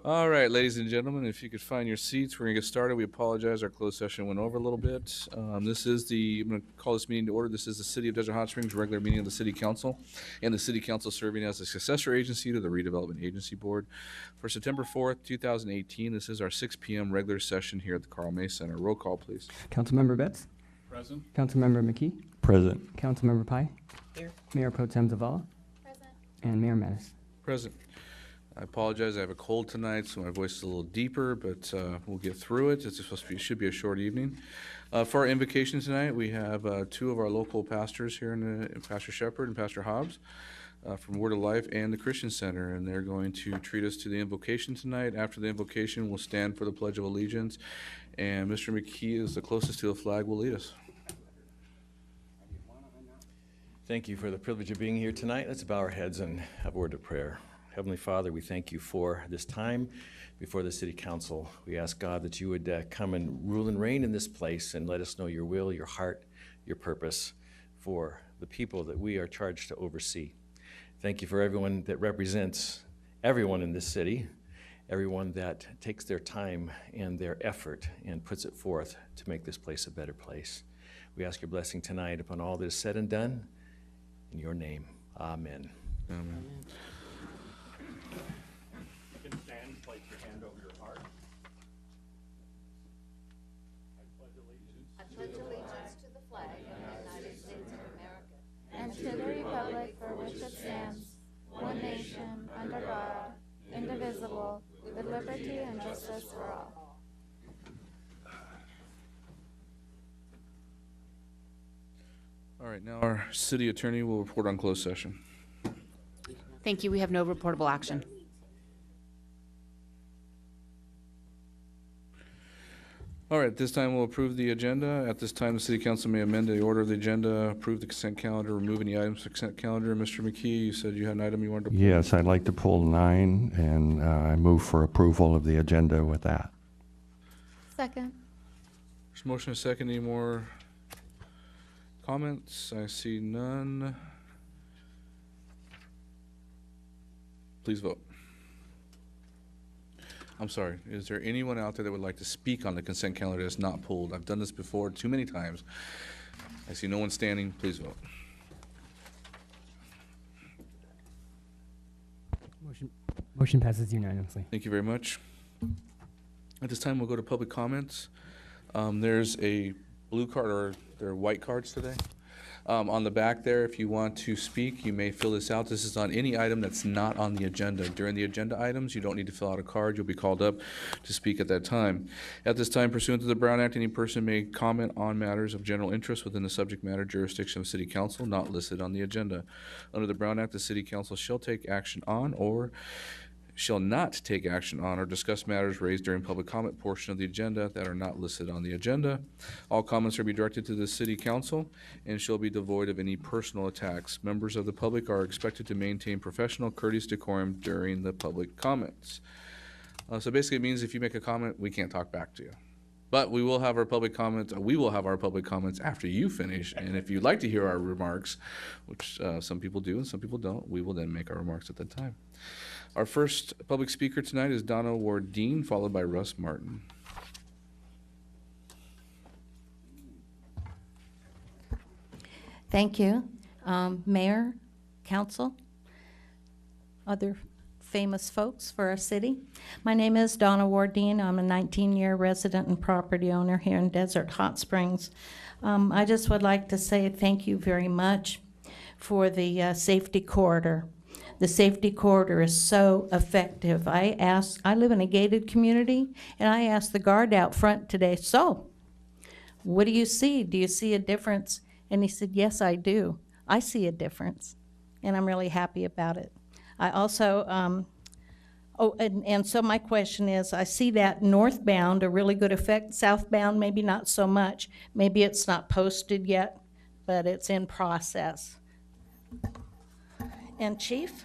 All right, ladies and gentlemen, if you could find your seats, we're going to get started. We apologize. Our closed session went over a little bit. I'm going to call this meeting to order. This is the City of Desert Hot Springs regular meeting of the City Council, and the City Council serving as a successor agency to the Redevelopment Agency Board. For September 4th, 2018, this is our 6 p.m. regular session here at the Carl May Center. Roll call, please. Councilmember Betts? Present. Councilmember McKee? Present. Councilmember Pai? Here. Mayor Pro Tem Zavala? Present. And Mayor Mattis. Present. I apologize. I have a cold tonight, so my voice is a little deeper, but we'll get through it. It's supposed to be, should be a short evening. For our invocation tonight, we have two of our local pastors here, Pastor Shepard and Pastor Hobbs, from Word of Life and the Christian Center, and they're going to treat us to the invocation tonight. After the invocation, we'll stand for the Pledge of Allegiance, and Mr. McKee is the closest to the flag, will lead us. Thank you for the privilege of being here tonight. Let's bow our heads and have a word of prayer. Heavenly Father, we thank you for this time before the City Council. We ask, God, that you would come and rule and reign in this place and let us know your will, your heart, your purpose for the people that we are charged to oversee. Thank you for everyone that represents everyone in this city, everyone that takes their time and their effort and puts it forth to make this place a better place. We ask your blessing tonight upon all that is said and done. In your name, amen. Amen. You can stand, place your hand over your heart. I pledge allegiance to the flag of the United States of America and to the republic for which it stands, one nation, under God, indivisible, with liberty and justice for all. All right, now our city attorney will report on closed session. Thank you. We have no reportable action. All right, at this time, we'll approve the agenda. At this time, the City Council may amend the order of the agenda, approve the consent calendar, remove any items from the consent calendar. Mr. McKee, you said you had an item you wanted to pull. Yes, I'd like to pull 9, and I move for approval of the agenda with that. Second. There's a motion and a second. Any more comments? I see none. Please vote. I'm sorry. Is there anyone out there that would like to speak on the consent calendar that's not pulled? I've done this before too many times. I see no one standing. Please vote. Motion passes unanimously. Thank you very much. At this time, we'll go to public comments. There's a blue card, or there are white cards today. On the back there, if you want to speak, you may fill this out. This is on any item that's not on the agenda. During the agenda items, you don't need to fill out a card. You'll be called up to speak at that time. At this time, pursuant to the Brown Act, any person may comment on matters of general interest within the subject matter jurisdiction of City Council not listed on the agenda. Under the Brown Act, the City Council shall take action on or shall not take action on or discuss matters raised during public comment portion of the agenda that are not listed on the agenda. All comments are to be directed to the City Council and shall be devoid of any personal attacks. Members of the public are expected to maintain professional courteous decorum during the public comments. So basically it means if you make a comment, we can't talk back to you. But we will have our public comments. We will have our public comments after you finish. And if you'd like to hear our remarks, which some people do and some people don't, we will then make our remarks at that time. Our first public speaker tonight is Donna Ward-Dean, followed by Russ Martin. Thank you. Mayor, council, other famous folks for our city. My name is Donna Ward-Dean. I'm a 19-year resident and property owner here in Desert Hot Springs. I just would like to say thank you very much for the safety corridor. The safety corridor is so effective. I live in a gated community, and I asked the guard out front today, so what do you see? Do you see a difference? And he said, yes, I do. I see a difference, and I'm really happy about it. I also, and so my question is, I see that northbound a really good effect, southbound maybe not so much. Maybe it's not posted yet, but it's in process. And Chief?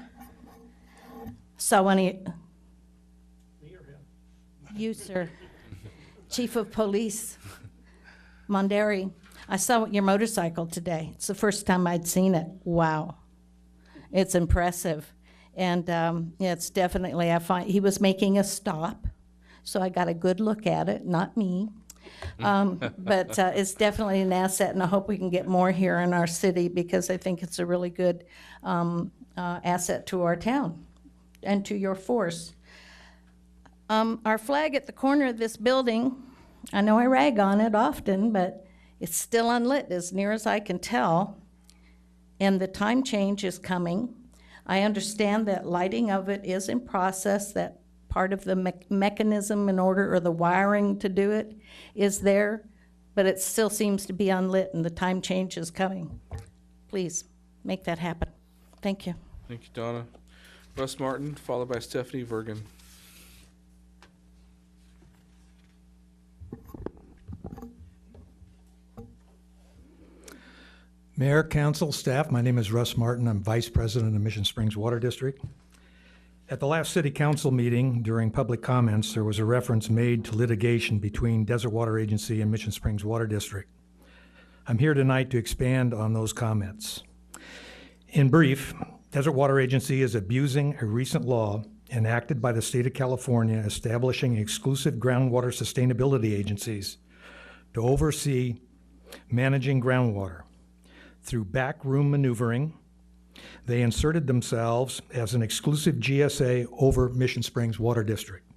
So I want to... You, sir. Chief of Police, Monderi. I saw your motorcycle today. It's the first time I'd seen it. Wow. It's impressive. And yeah, it's definitely, I find, he was making a stop, so I got a good look at it, not me. But it's definitely an asset, and I hope we can get more here in our city, because I think it's a really good asset to our town and to your force. Our flag at the corner of this building, I know I rag on it often, but it's still unlit as near as I can tell, and the time change is coming. I understand that lighting of it is in process, that part of the mechanism in order, or the wiring to do it is there, but it still seems to be unlit, and the time change is coming. Please, make that happen. Thank you. Thank you, Donna. Russ Martin, followed by Stephanie Vergen. Mayor, council, staff, my name is Russ Martin. I'm Vice President of Mission Springs Water District. At the last city council meeting, during public comments, there was a reference made to litigation between Desert Water Agency and Mission Springs Water District. I'm here tonight to expand on those comments. In brief, Desert Water Agency is abusing a recent law enacted by the state of California establishing exclusive groundwater sustainability agencies to oversee managing groundwater. Through backroom maneuvering, they inserted themselves as an exclusive GSA over Mission Springs Water District.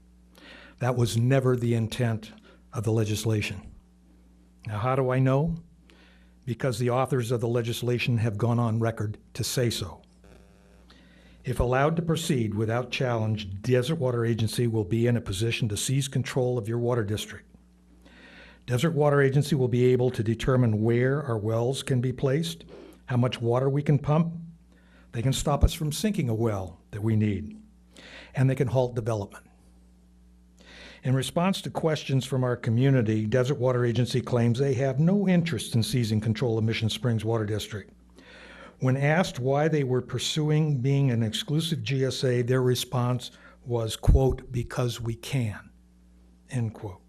That was never the intent of the legislation. Now, how do I know? Because the authors of the legislation have gone on record to say so. If allowed to proceed without challenge, Desert Water Agency will be in a position to seize control of your water district. Desert Water Agency will be able to determine where our wells can be placed, how much water we can pump. They can stop us from sinking a well that we need, and they can halt development. In response to questions from our community, Desert Water Agency claims they have no interest in seizing control of Mission Springs Water District. When asked why they were pursuing being an exclusive GSA, their response was, quote, "because we can," end quote.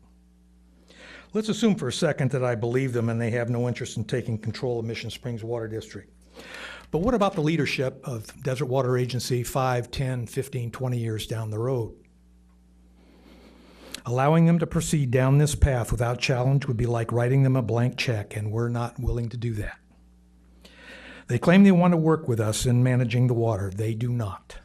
Let's assume for a second that I believe them and they have no interest in taking control of Mission Springs Water District. But what about the leadership of Desert Water Agency 5, 10, 15, 20 years down the road? Allowing them to proceed down this path without challenge would be like writing them a blank check, and we're not willing to do that. They claim they want to work with us in managing the water. They do not.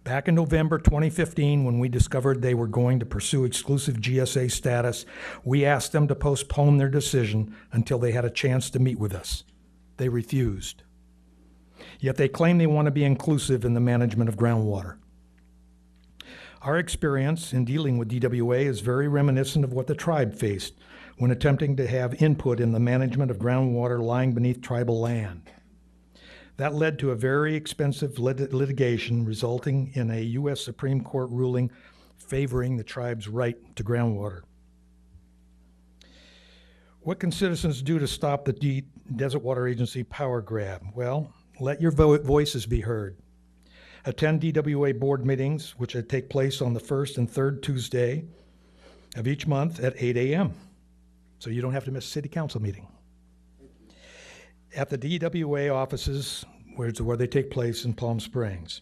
Back in November 2015, when we discovered they were going to pursue exclusive GSA status, we asked them to postpone their decision until they had a chance to meet with us. They refused. Yet they claim they want to be inclusive in the management of groundwater. Our experience in dealing with DWA is very reminiscent of what the tribe faced when attempting to have input in the management of groundwater lying beneath tribal land. That led to a very expensive litigation resulting in a U.S. Supreme Court ruling favoring the tribe's right to groundwater. What can citizens do to stop the Desert Water Agency power grab? Well, let your voices be heard. Attend DWA board meetings, which take place on the first and third Tuesday of each month at 8 a.m., so you don't have to miss a city council meeting. At the DWA offices, where they take place in Palm Springs.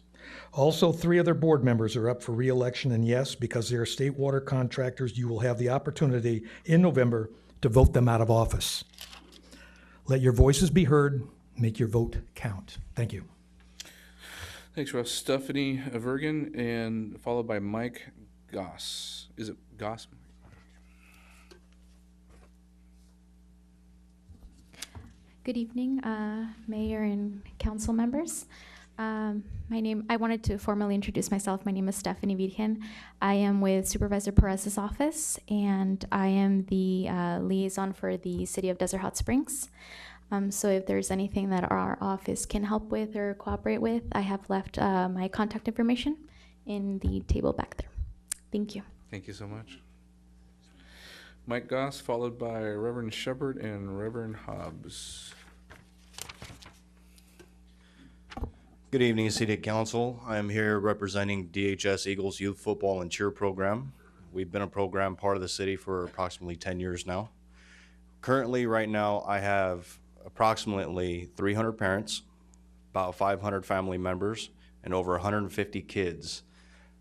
Also, 3 other board members are up for re-election, and yes, because they are state water contractors, you will have the opportunity in November to vote them out of office. Let your voices be heard. Make your vote count. Thank you. Thanks, Russ. Stephanie Vergen, and followed by Mike Goss. Is it Goss? Good evening, Mayor and council members. I wanted to formally introduce myself. My name is Stephanie Virgen. I am with Supervisor Perez's office, and I am the liaison for the City of Desert Hot Springs. So if there's anything that our office can help with or cooperate with, I have left my contact information in the table back there. Thank you. Thank you so much. Mike Goss, followed by Reverend Shepard and Reverend Hobbs. Good evening, City Council. I am here representing DHS Eagles Youth Football and Cheer Program. We've been a program part of the city for approximately 10 years now. Currently, right now, I have approximately 300 parents, about 500 family members, and over 150 kids.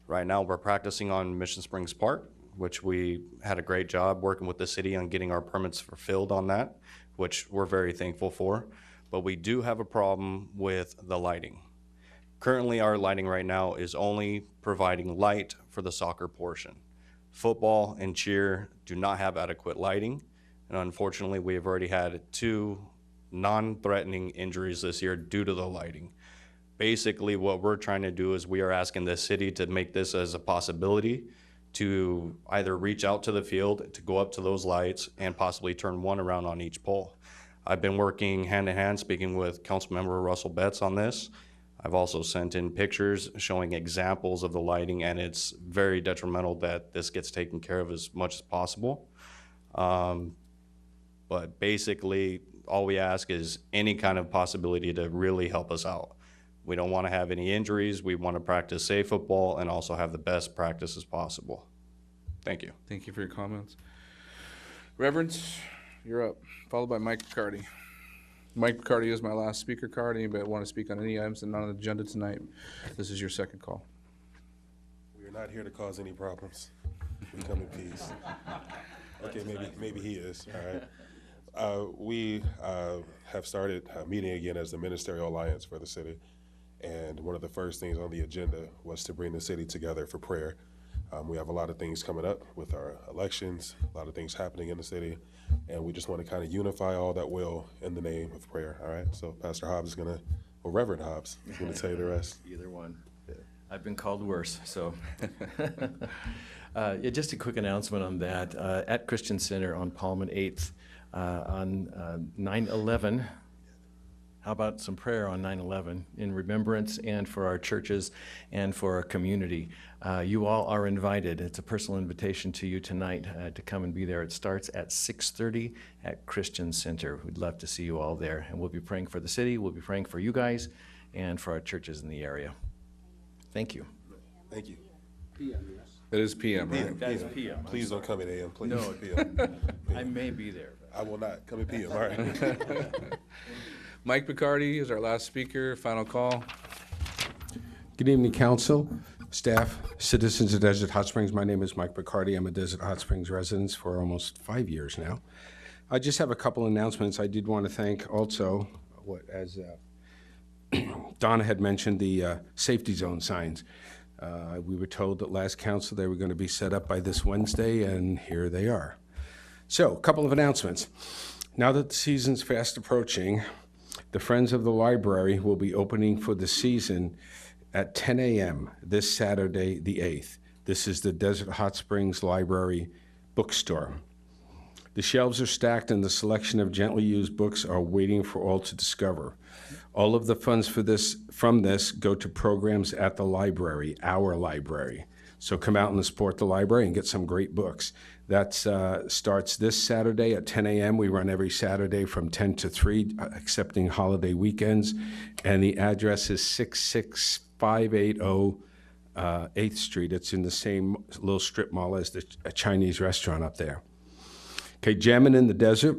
Right now, we're practicing on Mission Springs Park, which we had a great job working with the city on getting our permits fulfilled on that, which we're very thankful for. But we do have a problem with the lighting. Currently, our lighting right now is only providing light for the soccer portion. Football and cheer do not have adequate lighting, and unfortunately, we have already had 2 non-threatening injuries this year due to the lighting. Basically, what we're trying to do is we are asking the city to make this as a possibility to either reach out to the field, to go up to those lights, and possibly turn one around on each pole. I've been working hand in hand, speaking with Councilmember Russell Betts on this. I've also sent in pictures showing examples of the lighting, and it's very detrimental that this gets taken care of as much as possible. But basically, all we ask is any kind of possibility to really help us out. We don't want to have any injuries. We want to practice safe football and also have the best practices possible. Thank you. Thank you for your comments. Reverends, you're up, followed by Mike McCarty. Mike McCarty is my last speaker card. Anybody want to speak on any items that are not on the agenda tonight? This is your second call. We are not here to cause any problems. We come in peace. Okay, maybe he is, all right. We have started meeting again as the Ministerial Alliance for the city. And one of the first things on the agenda was to bring the city together for prayer. We have a lot of things coming up with our elections, a lot of things happening in the city, and we just want to kind of unify all that will in the name of prayer, all right? So Pastor Hobbs is gonna, or Reverend Hobbs is gonna tell you the rest. Either one. I've been called worse, so. Yeah, just a quick announcement on that. At Christian Center on Palm and 8th, on 9/11, how about some prayer on 9/11 in remembrance and for our churches and for our community? You all are invited. It's a personal invitation to you tonight to come and be there. It starts at 6:30 at Christian Center. We'd love to see you all there. And we'll be praying for the city, we'll be praying for you guys, and for our churches in the area. Thank you. Thank you. It is PM, right? That's PM. Please don't come at AM, please. No. PM. I may be there. I will not come at PM, all right? Mike McCarty is our last speaker, final call. Good evening, council, staff, citizens of Desert Hot Springs. My name is Mike McCarty. I'm a Desert Hot Springs resident for almost 5 years now. I just have a couple announcements. I did want to thank also, as Donna had mentioned, the safety zone signs. We were told at last council they were going to be set up by this Wednesday, and here they are. So, a couple of announcements. Now that the season's fast approaching, the Friends of the Library will be opening for the season at 10 a.m. this Saturday, the 8th. This is the Desert Hot Springs Library bookstore. The shelves are stacked and the selection of gently used books are waiting for all to discover. All of the funds from this go to programs at the library, our library. So come out and support the library and get some great books. That starts this Saturday at 10 a.m. We run every Saturday from 10 to 3, excepting holiday weekends. And the address is 66580 8th Street. It's in the same little strip mall as the Chinese restaurant up there. Okay, Jammin' in the Desert,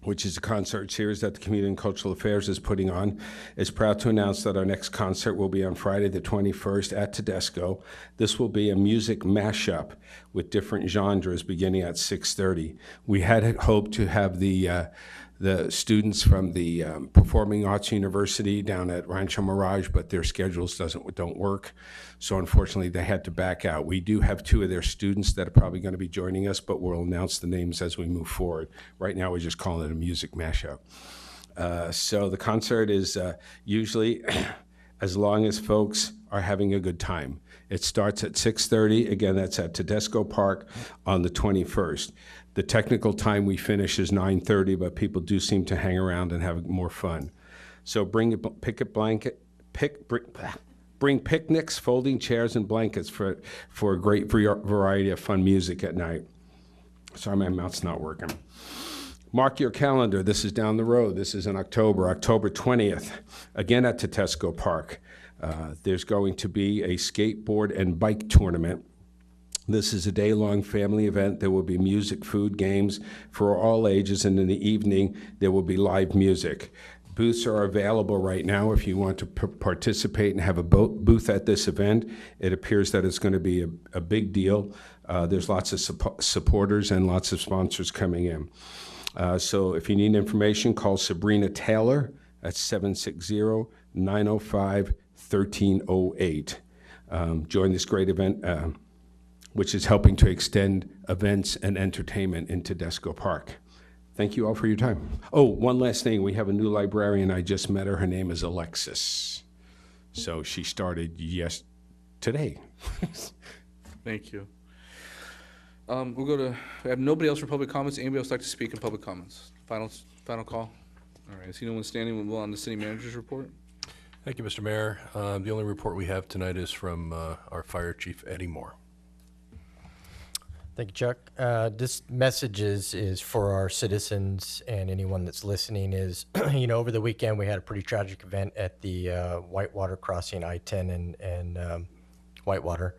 which is a concert series that the Community and Cultural Affairs is putting on, is proud to announce that our next concert will be on Friday the 21st at Tedesco. This will be a music mashup with different genres beginning at 6:30. We had hoped to have the students from the Performing Arts University down at Rancho Mirage, but their schedules don't work. So unfortunately, they had to back out. We do have 2 of their students that are probably going to be joining us, but we'll announce the names as we move forward. Right now, we're just calling it a music mashup. So the concert is usually as long as folks are having a good time. It starts at 6:30. Again, that's at Tedesco Park on the 21st. The technical time we finish is 9:30, but people do seem to hang around and have more fun. So bring picnics, folding chairs, and blankets for a great variety of fun music at night. Sorry, my mouth's not working. Mark your calendar. This is down the road. This is in October 20th, again at Tedesco Park. There's going to be a skateboard and bike tournament. This is a day-long family event. There will be music, food, games for all ages, and in the evening, there will be live music. Booths are available right now if you want to participate and have a booth at this event. It appears that it's going to be a big deal. There's lots of supporters and lots of sponsors coming in. So if you need information, call Sabrina Taylor at 760-905-1308. Join this great event, which is helping to extend events and entertainment into Desco Park. Thank you all for your time. Oh, one last thing. We have a new librarian. I just met her. Her name is Alexis. So she started today. Thank you. We have nobody else for public comments. Anybody else like to speak in public comments? Final call? All right, I see no one standing. We'll move on to the city manager's report. Thank you, Mr. Mayor. The only report we have tonight is from our fire chief, Eddie Moore. Thank you, Chuck. This message is for our citizens and anyone that's listening is, over the weekend we had a pretty tragic event at the Whitewater crossing I-10 and Whitewater.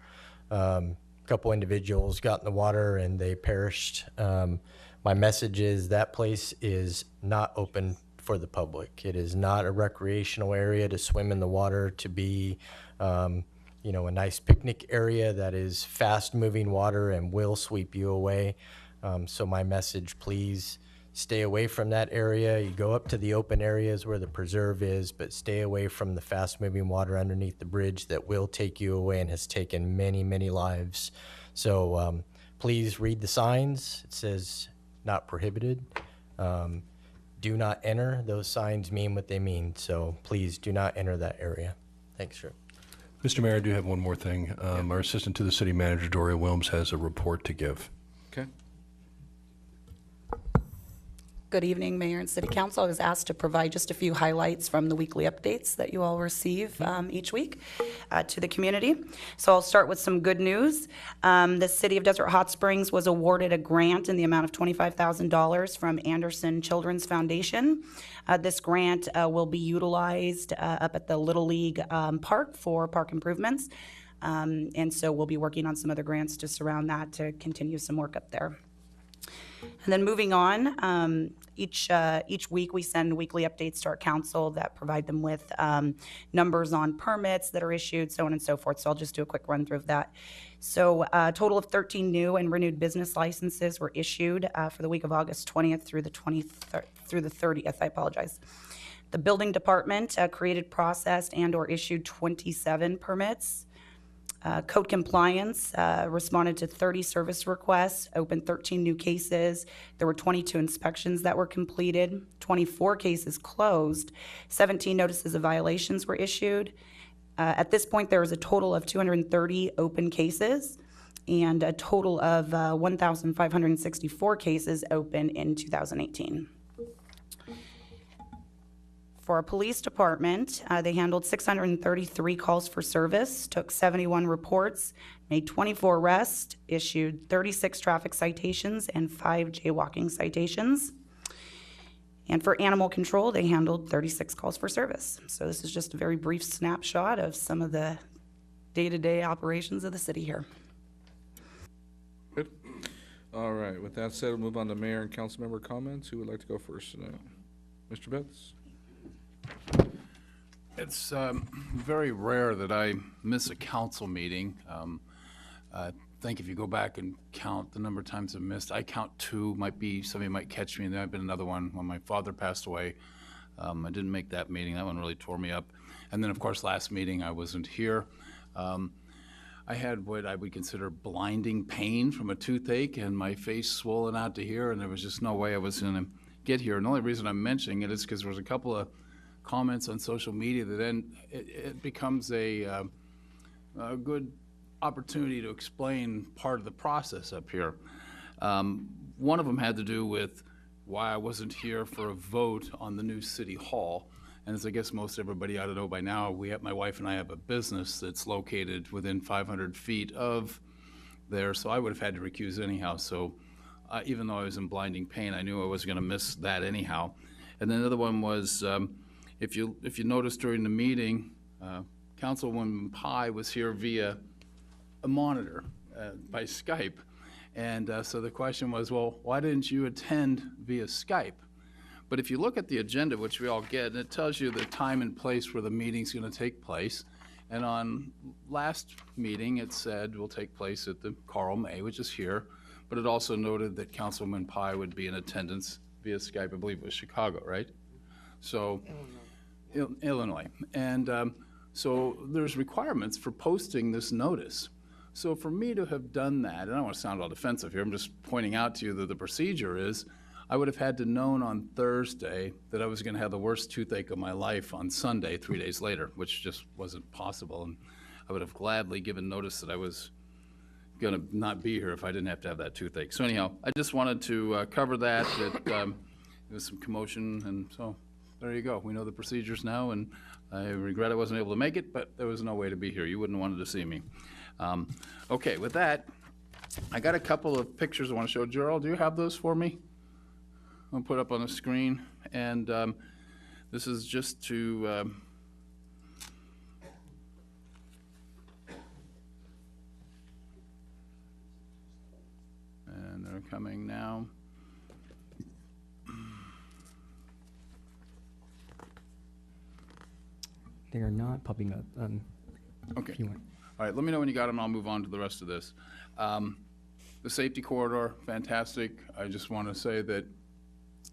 A couple individuals got in the water and they perished. My message is that place is not open for the public. It is not a recreational area to swim in the water, to be a nice picnic area that is fast-moving water and will sweep you away. So my message, please stay away from that area. You go up to the open areas where the preserve is, but stay away from the fast-moving water underneath the bridge that will take you away and has taken many, many lives. So please read the signs. It says not prohibited. Do not enter. Those signs mean what they mean. So please do not enter that area. Thanks, sir. Mr. Mayor, I do have one more thing. Our assistant to the city manager, Doria Wilms, has a report to give. Okay. Good evening, Mayor and City Council. I was asked to provide just a few highlights from the weekly updates that you all receive each week to the community. So I'll start with some good news. The City of Desert Hot Springs was awarded a grant in the amount of $25,000 from Anderson Children's Foundation. This grant will be utilized up at the Little League Park for park improvements. And so we'll be working on some other grants to surround that to continue some work up there. And then moving on, each week we send weekly updates to our council that provide them with numbers on permits that are issued, so on and so forth. So I'll just do a quick run through of that. So a total of 13 new and renewed business licenses were issued for the week of August 20th through the 30th. I apologize. The building department created, processed, and/or issued 27 permits. Code compliance responded to 30 service requests, opened 13 new cases. There were 22 inspections that were completed, 24 cases closed, 17 notices of violations were issued. At this point, there was a total of 230 open cases and a total of 1,564 cases open in 2018. For our police department, they handled 633 calls for service, took 71 reports, made 24 arrests, issued 36 traffic citations and 5 jaywalking citations. And for animal control, they handled 36 calls for service. So this is just a very brief snapshot of some of the day-to-day operations of the city here. Good. All right, with that said, we'll move on to mayor and council member comments. Who would like to go first tonight? Mr. Betts? It's very rare that I miss a council meeting. I think if you go back and count the number of times I've missed, I count 2. Somebody might catch me, and there have been another one when my father passed away. I didn't make that meeting. That one really tore me up. And then, of course, last meeting I wasn't here. I had what I would consider blinding pain from a toothache, and my face swollen out to here, and there was just no way I was going to get here. And the only reason I'm mentioning it is because there was a couple of comments on social media that then it becomes a good opportunity to explain part of the process up here. One of them had to do with why I wasn't here for a vote on the new city hall. And as I guess most everybody ought to know by now, my wife and I have a business that's located within 500 feet of there, so I would have had to recuse anyhow. So even though I was in blinding pain, I knew I was going to miss that anyhow. And then the other one was, if you noticed during the meeting, Councilwoman Pai was here via a monitor by Skype. And so the question was, well, why didn't you attend via Skype? But if you look at the agenda, which we all get, and it tells you the time and place where the meeting's going to take place. And on last meeting, it said will take place at the Carl May, which is here, but it also noted that Councilman Pai would be in attendance via Skype. I believe it was Chicago, right? So, Illinois. And so there's requirements for posting this notice. So for me to have done that, and I don't want to sound all defensive here, I'm just pointing out to you that the procedure is, I would have had to known on Thursday that I was going to have the worst toothache of my life on Sunday, 3 days later, which just wasn't possible. And I would have gladly given notice that I was going to not be here if I didn't have to have that toothache. So anyhow, I just wanted to cover that. There was some commotion, and so there you go. We know the procedures now, and I regret I wasn't able to make it, but there was no way to be here. You wouldn't have wanted to see me. Okay, with that, I got a couple of pictures I want to show. Gerald, do you have those for me? I'll put up on the screen, and this is just to and they're coming now. They are not popping up. Okay. If you want. All right, let me know when you got them, and I'll move on to the rest of this. The safety corridor, fantastic. I just want to say that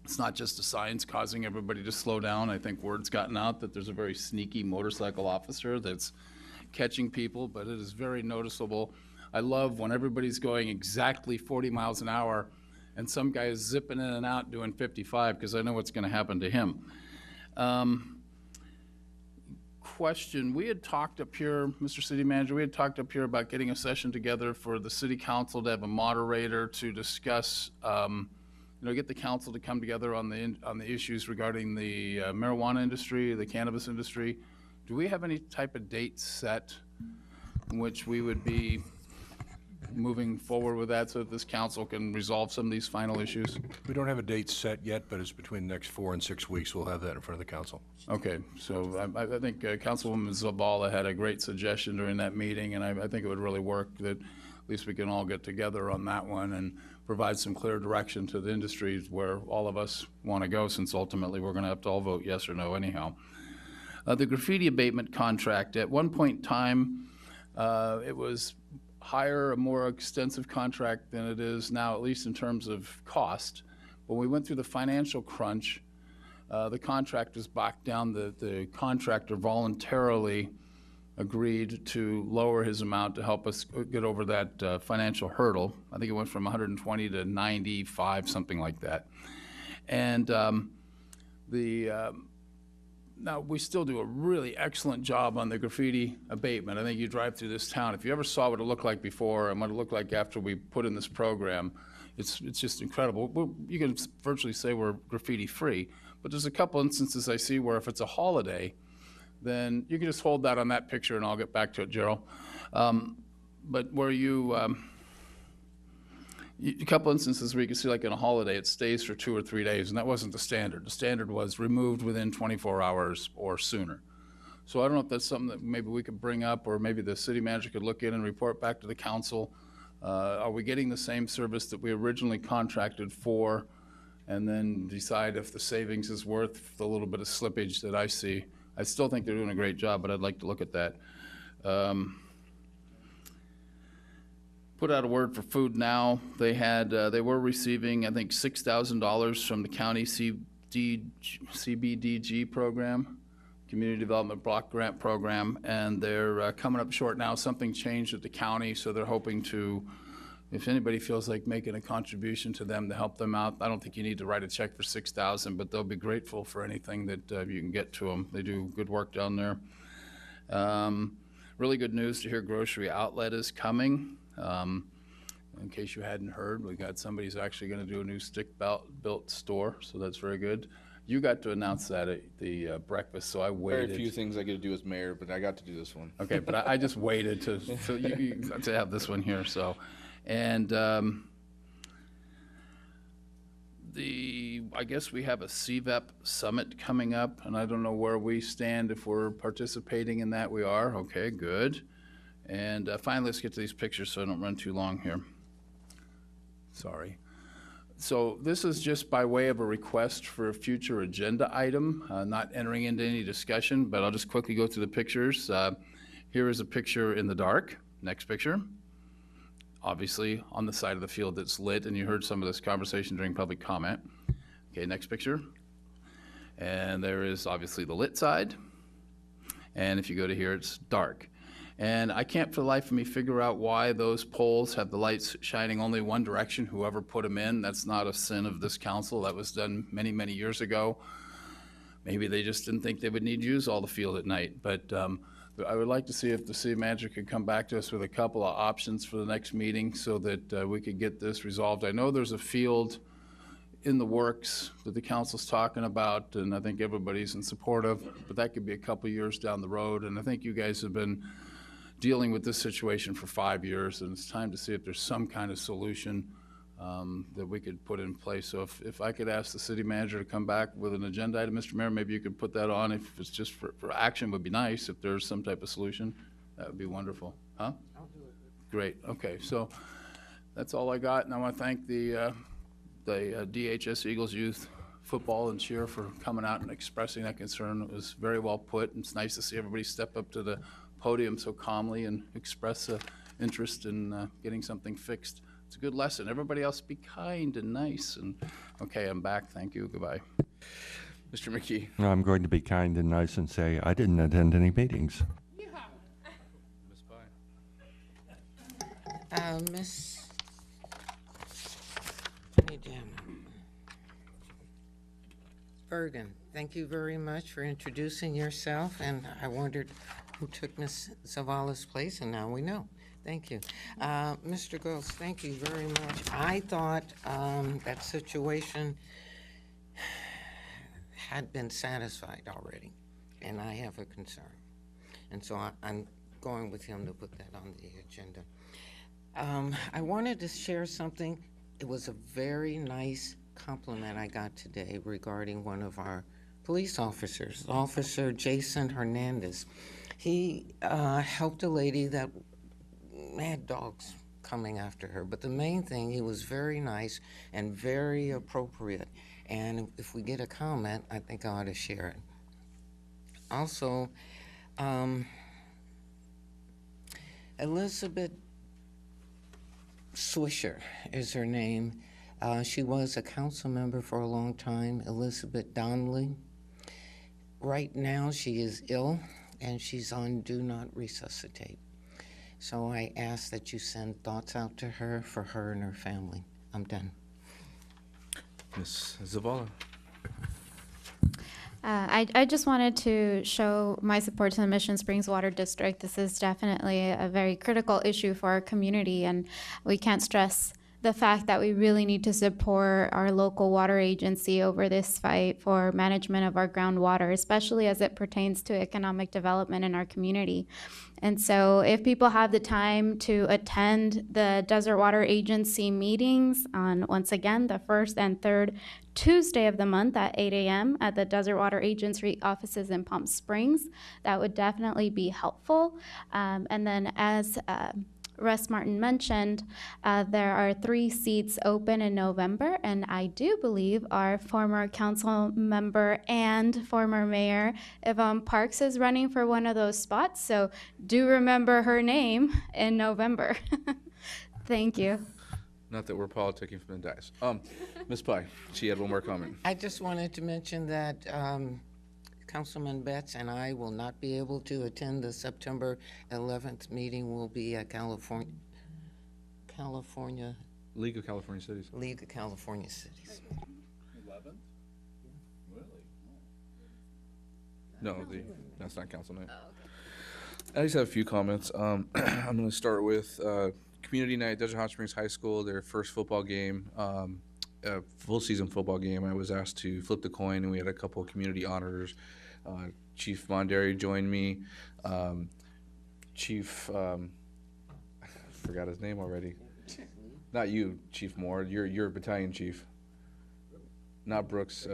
it's not just the signs causing everybody to slow down. I think word's gotten out that there's a very sneaky motorcycle officer that's catching people, but it is very noticeable. I love when everybody's going exactly 40 miles an hour and some guy is zipping in and out doing 55, because I know what's going to happen to him. Question, we had talked up here, Mr. City Manager, we had talked up here about getting a session together for the City Council to have a moderator to discuss, get the council to come together on the issues regarding the marijuana industry, the cannabis industry. Do we have any type of date set in which we would be moving forward with that so that this council can resolve some of these final issues? We don't have a date set yet, but it's between the next 4 and 6 weeks. We'll have that in front of the council. Okay, so I think Councilwoman Zabala had a great suggestion during that meeting, and I think it would really work that at least we can all get together on that one and provide some clear direction to the industries where all of us want to go, since ultimately we're going to have to all vote yes or no anyhow. The graffiti abatement contract, at one point in time, it was higher, a more extensive contract than it is now, at least in terms of cost. When we went through the financial crunch, the contractors backed down. The contractor voluntarily agreed to lower his amount to help us get over that financial hurdle. I think it went from 120 to 95, something like that. And now, we still do a really excellent job on the graffiti abatement. I think you drive through this town, if you ever saw what it looked like before and what it looked like after we put in this program, it's just incredible. You can virtually say we're graffiti-free, but there's a couple instances I see where if it's a holiday, then you can just hold that on that picture and I'll get back to it, Gerald. But where a couple instances where you can see, like in a holiday, it stays for 2 or 3 days, and that wasn't the standard. The standard was removed within 24 hours or sooner. So I don't know if that's something that maybe we could bring up, or maybe the city manager could look in and report back to the council. Are we getting the same service that we originally contracted for, and then decide if the savings is worth the little bit of slippage that I see? I still think they're doing a great job, but I'd like to look at that. Put out a word for Food Now. They were receiving, I think, $6,000 from the county CBDG program, Community Development Block Grant Program, and they're coming up short now. Something changed at the county, so they're hoping to, if anybody feels like making a contribution to them to help them out, I don't think you need to write a check for $6,000, but they'll be grateful for anything that you can get to them. They do good work down there. Really good news to hear Grocery Outlet is coming. In case you hadn't heard, we got somebody who's actually going to do a new stick-built store, so that's very good. You got to announce that at the breakfast, so I waited. Very few things I get to do as mayor, but I got to do this one. Okay, but I just waited to have this one here. So, and I guess we have a CVEP summit coming up, and I don't know where we stand if we're participating in that. We are. Okay, good. And finally, let's get to these pictures so I don't run too long here. Sorry. So this is just by way of a request for a future agenda item, not entering into any discussion, but I'll just quickly go through the pictures. Here is a picture in the dark. Next picture. Obviously on the side of the field that's lit, and you heard some of this conversation during public comment. Okay, next picture. And there is obviously the lit side. And if you go to here, it's dark. And I can't for the life of me figure out why those poles have the lights shining only one direction, whoever put them in. That's not a sin of this council. That was done many, many years ago. Maybe they just didn't think they would need to use all the field at night. But I would like to see if the city manager could come back to us with a couple of options for the next meeting so that we could get this resolved. I know there's a field in the works that the council's talking about, and I think everybody's in support of, but that could be a couple years down the road. And I think you guys have been dealing with this situation for 5 years, and it's time to see if there's some kind of solution that we could put in place. So if I could ask the city manager to come back with an agenda item, Mr. Mayor, maybe you could put that on. If it's just for action, would be nice. If there's some type of solution, that would be wonderful. Huh? I'll do it. Great. Okay, so that's all I got, and I want to thank the DHS Eagles Youth Football and Cheer for coming out and expressing that concern. It was very well put, and it's nice to see everybody step up to the podium so calmly and express interest in getting something fixed. It's a good lesson. Everybody else be kind and nice. And okay, I'm back. Thank you. Goodbye. Mr. McKee. I'm going to be kind and nice and say I didn't attend any meetings. Ms. Pye. Miss Bergen, thank you very much for introducing yourself, and I wondered who took Miss Zavala's place, and now we know. Thank you. Mr. Gross, thank you very much. I thought that situation had been satisfied already, and I have a concern. And so I'm going with him to put that on the agenda. I wanted to share something. It was a very nice compliment I got today regarding one of our police officers, Officer Jason Hernandez. He helped a lady that had dogs coming after her, but the main thing, he was very nice and very appropriate. And if we get a comment, I think I ought to share it. Also, Elizabeth Swisher is her name. She was a council member for a long time, Elizabeth Donnelly. Right now, she is ill, and she's on Do Not Resuscitate. So I ask that you send thoughts out to her for her and her family. I'm done. Ms. Zavala. I just wanted to show my support to the Mission Springs Water District. This is definitely a very critical issue for our community, and we can't stress the fact that we really need to support our local water agency over this fight for management of our groundwater, especially as it pertains to economic development in our community. And so if people have the time to attend the Desert Water Agency meetings on, once again, the first and third Tuesday of the month at 8 a.m. at the Desert Water Agency offices in Palm Springs, that would definitely be helpful. And then as Russ Martin mentioned, there are 3 seats open in November, and I do believe our former council member and former mayor, Yvonne Parks, is running for one of those spots, so do remember her name in November. Thank you. Not that we're politicking from the dice. Ms. Pye, she had one more comment. I just wanted to mention that Councilman Betts and I will not be able to attend the September 11th meeting. We'll be at California League of California Cities. League of California Cities. 11th? Really? No, that's not council night. Oh, okay. I just have a few comments. I'm going to start with Community Night, Desert Hot Springs High School, their first football game, full season football game. I was asked to flip the coin, and we had a couple of community honors. Chief Monderi joined me. Chief, I forgot his name already. Not you, Chief Moore. You're battalion chief. Not Brooks.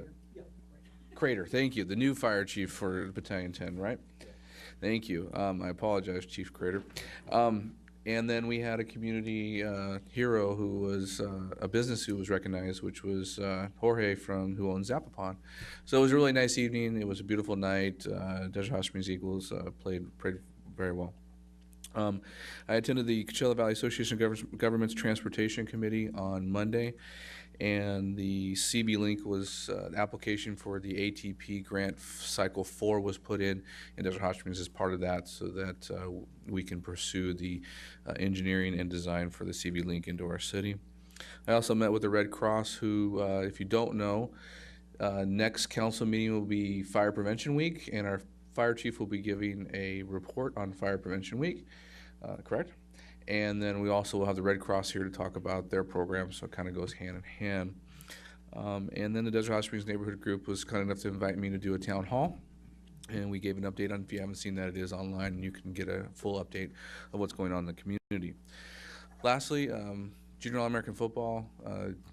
Crater. Thank you. The new fire chief for Battalion 10, right? Thank you. I apologize, Chief Crater. And then we had a community hero who was a business who was recognized, which was Jorge who owns Zapopan. So it was a really nice evening. It was a beautiful night. Desert Hot Springs Eagles played very well. I attended the Coachella Valley Association of Governments Transportation Committee on Monday, and the CB Link was an application for the ATP grant cycle 4 was put in, and Desert Hot Springs is part of that, so that we can pursue the engineering and design for the CB Link into our city. I also met with the Red Cross, who, if you don't know, next council meeting will be Fire Prevention Week, and our fire chief will be giving a report on Fire Prevention Week, correct? And then we also will have the Red Cross here to talk about their program, so it kind of goes hand in hand. And then the Desert Hot Springs Neighborhood Group was kind enough to invite me to do a town hall, and we gave an update on, if you haven't seen that, it is online, and you can get a full update of what's going on in the community. Lastly, Junior All-American Football,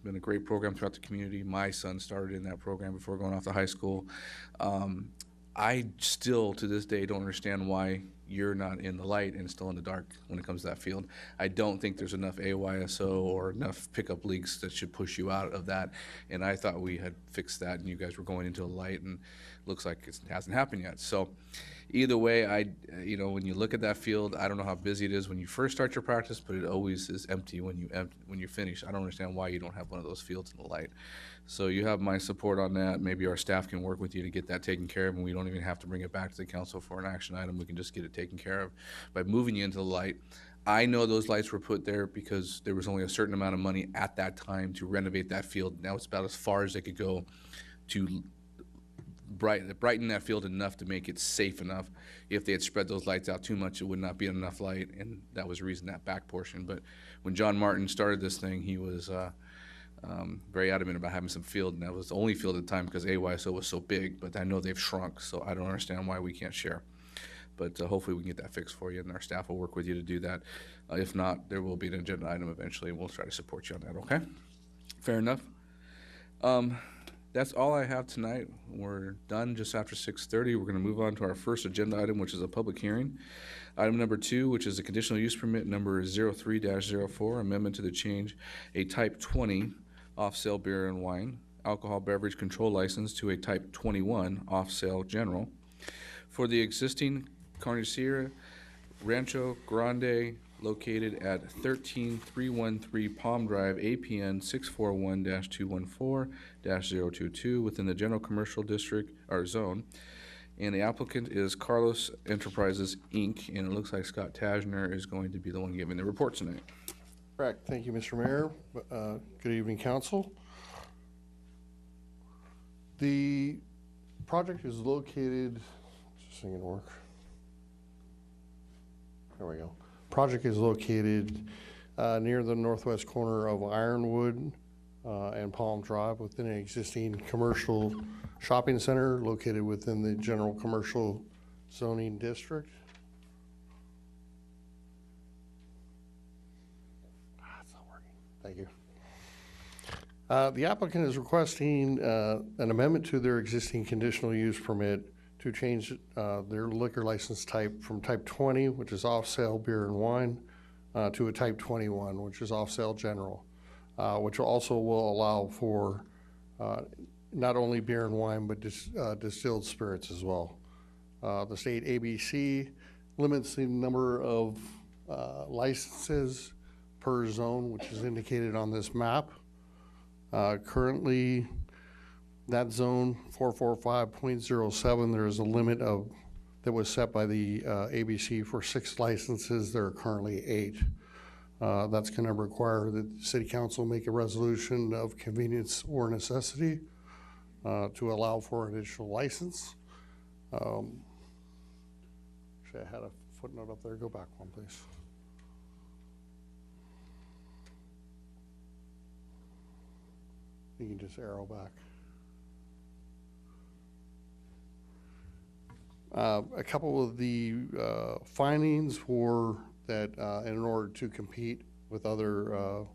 been a great program throughout the community. My son started in that program before going off to high school. I still, to this day, don't understand why you're not in the light and still in the dark when it comes to that field. I don't think there's enough AYSO or enough pickup leagues that should push you out of that. And I thought we had fixed that, and you guys were going into the light, and it looks like it hasn't happened yet. So either way, when you look at that field, I don't know how busy it is when you first start your practice, but it always is empty when you finish. I don't understand why you don't have one of those fields in the light. So you have my support on that. Maybe our staff can work with you to get that taken care of, and we don't even have to bring it back to the council for an action item. We can just get it taken care of by moving you into the light. I know those lights were put there because there was only a certain amount of money at that time to renovate that field. Now it's about as far as they could go to brighten that field enough to make it safe enough. If they had spread those lights out too much, it would not be enough light, and that was the reason, that back portion. But when John Martin started this thing, he was very adamant about having some field, and that was the only field at the time because AYSO was so big, but I know they've shrunk, so I don't understand why we can't share. But hopefully we can get that fixed for you, and our staff will work with you to do that. If not, there will be an agenda item eventually, and we'll try to support you on that, okay? Fair enough. That's all I have tonight. We're done just after 6:30. We're going to move on to our first agenda item, which is a public hearing. Item number 2, which is a conditional use permit number 03-04, amendment to the change a Type 20 off-sale beer and wine alcohol beverage control license to a Type 21 off-sale general for the existing Carniceria Rancho Grande located at 13313 Palm Drive, APN 641-214-022 within the general commercial district or zone. And the applicant is Carlos Enterprises, Inc., and it looks like Scott Tajner is going to be the one giving the report tonight. Correct. Thank you, Mr. Mayor. Good evening, council. The project is located, just so you can work. There we go. Project is located near the northwest corner of Ironwood and Palm Drive within an existing commercial shopping center located within the general commercial zoning district. It's not working. Thank you. The applicant is requesting an amendment to their existing conditional use permit to change their liquor license type from Type 20, which is off-sale beer and wine, to a Type 21, which is off-sale general, which also will allow for not only beer and wine, but distilled spirits as well. The state ABC limits the number of licenses per zone, which is indicated on this map. Currently, that zone 445.07, there is a limit of that was set by the ABC for 6 licenses. There are currently 8. That's going to require that the city council make a resolution of convenience or necessity to allow for an additional license. Actually, I had a footnote up there. Go back one, please. You can just arrow back. A couple of the findings were that in order to compete with other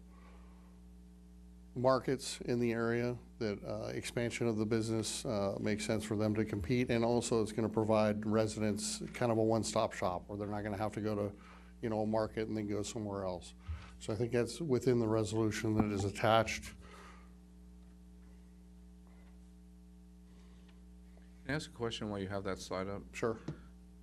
markets in the area, that expansion of the business makes sense for them to compete, and also it's going to provide residents kind of a one-stop shop where they're not going to have to go to a market and then go somewhere else. So I think that's within the resolution that is attached. Can I ask a question while you have that slide up? Sure.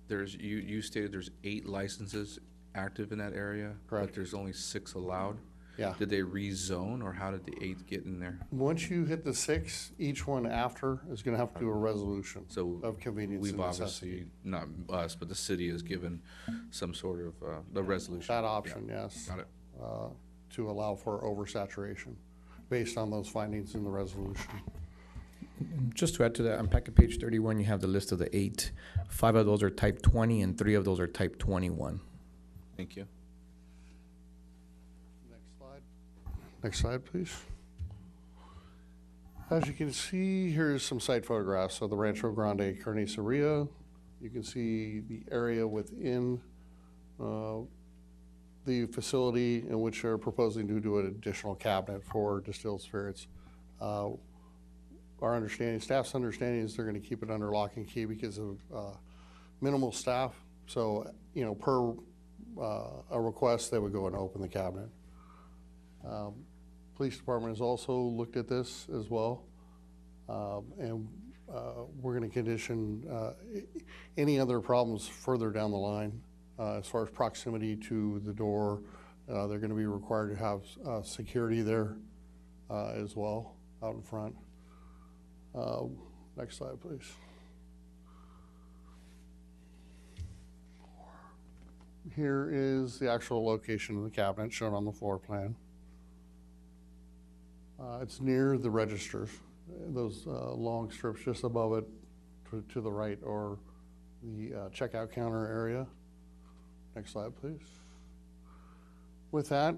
You stated there's 8 licenses active in that area? Correct. But there's only 6 allowed? Yeah. Did they rezone, or how did the 8 get in there? Once you hit the 6, each one after is going to have to do a resolution of convenience We've and necessity. obviously, not us, but the city has given some sort of, the resolution. That option, Yeah. yes. Got it. To allow for oversaturation based on those findings in the resolution. Just to add to that, on packet page 31, you have the list of the 8. 5 of those are type 20 and 3 of those are type 21. Thank you. Next slide, please. As you can see, here's some site photographs of the Rancho Grande Carniceria. You can see the area within the facility in which they're proposing to do an additional cabinet for distilled spirits. Our understanding, staff's understanding is they're going to keep it under lock and key because of minimal staff. So, per a request, they would go and open the cabinet. Police department has also looked at this as well. And we're going to condition any other problems further down the line. As far as proximity to the door, they're going to be required to have security there as well, out in front. Next slide, please. Here is the actual location of the cabinet shown on the floor plan. It's near the registers, those long strips just above it to the right, or the checkout counter area. Next slide, please. With that,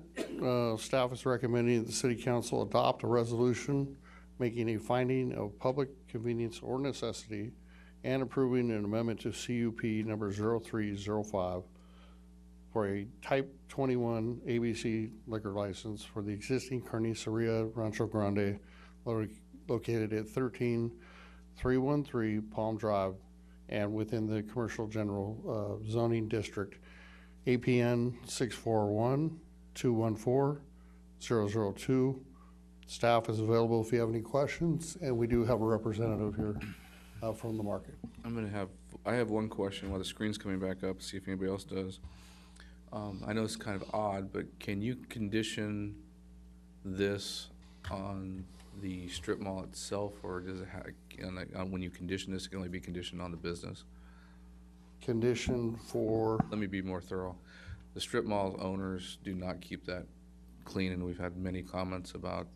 staff is recommending that the City Council adopt a resolution making a finding of public convenience or necessity and approving an amendment to CUP number 0305 for a Type 21 ABC liquor license for the existing Carniceria Rancho Grande located at 13313 Palm Drive and within the Commercial General Zoning District, APN 641-214-002. Staff is available if you have any questions, and we do have a representative here from the market. I have one question while the screen's coming back up, see if anybody else does. I know it's kind of odd, but can you condition this on the strip mall itself, or does it have, when you condition this, it can only be conditioned on the business? Condition for? Let me be more thorough. The strip mall owners do not keep that clean, and we've had many comments about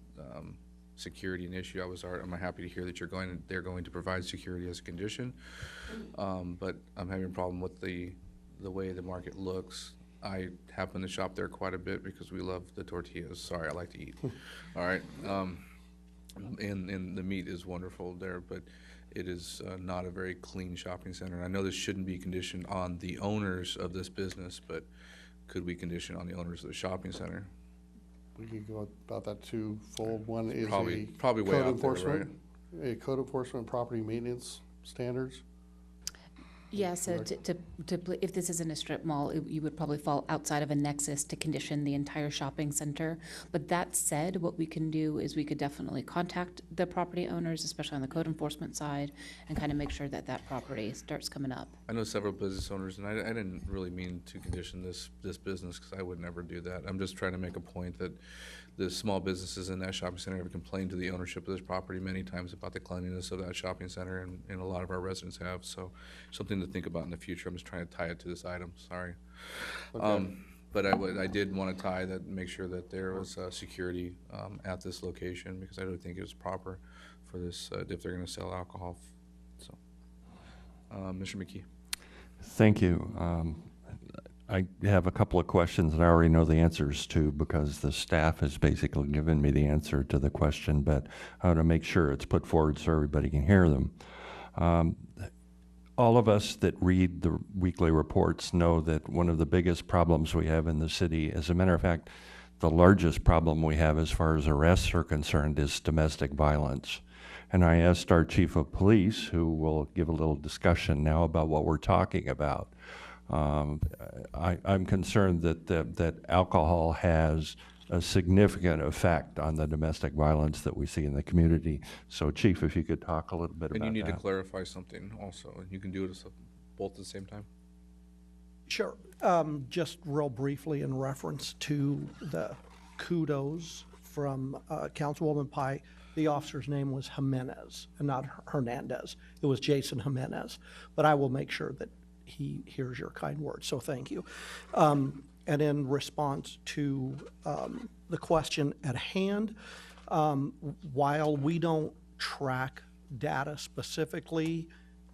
security an issue. I'm happy to hear that they're going to provide security as a condition, but I'm having a problem with the way the market looks. I happen to shop there quite a bit because we love the tortillas. Sorry, I like to eat. All right, and the meat is wonderful there, but it is not a very clean shopping center. I know this shouldn't be conditioned on the owners of this business, but could we condition on the owners of the shopping center? We could go about that twofold. One is probably way code out enforcement, there, right? a code enforcement property maintenance standards. Yeah, so if this isn't a strip mall, you would probably fall outside of a nexus to condition the entire shopping center. But that said, what we can do is we could definitely contact the property owners, especially on the code enforcement side, and kind of make sure that that property starts coming up. I know several business owners, and I didn't really mean to condition this business because I would never do that. I'm just trying to make a point that the small businesses in that shopping center have complained to the ownership of this property many times about the cleanliness of that shopping center, and a lot of our residents have. So something to think about in the future. I'm just trying to tie it to this item. Sorry. Okay. But I did want to tie that, make sure that there was security at this location, because I don't think it was proper for this if they're going to sell alcohol. So, Mr. McKee. Thank you. I have a couple of questions that I already know the answers to because the staff has basically given me the answer to the question, but I want to make sure it's put forward so everybody can hear them. All of us that read the weekly reports know that one of the biggest problems we have in the city, as a matter of fact, the largest problem we have as far as arrests are concerned, is domestic violence. And I asked our chief of police, who will give a little discussion now about what we're talking about, I'm concerned that alcohol has a significant effect on the domestic violence that we see in the community. So, Chief, if you could talk a little bit And about you need to that. clarify something also, and you can do it both at the same time. Sure. Just real briefly in reference to the kudos from Councilwoman Pai, the officer's name was Jimenez and not Hernandez. It was Jason Jimenez. But I will make sure that he hears your kind words, so thank you. And in response to the question at hand, while we don't track data specifically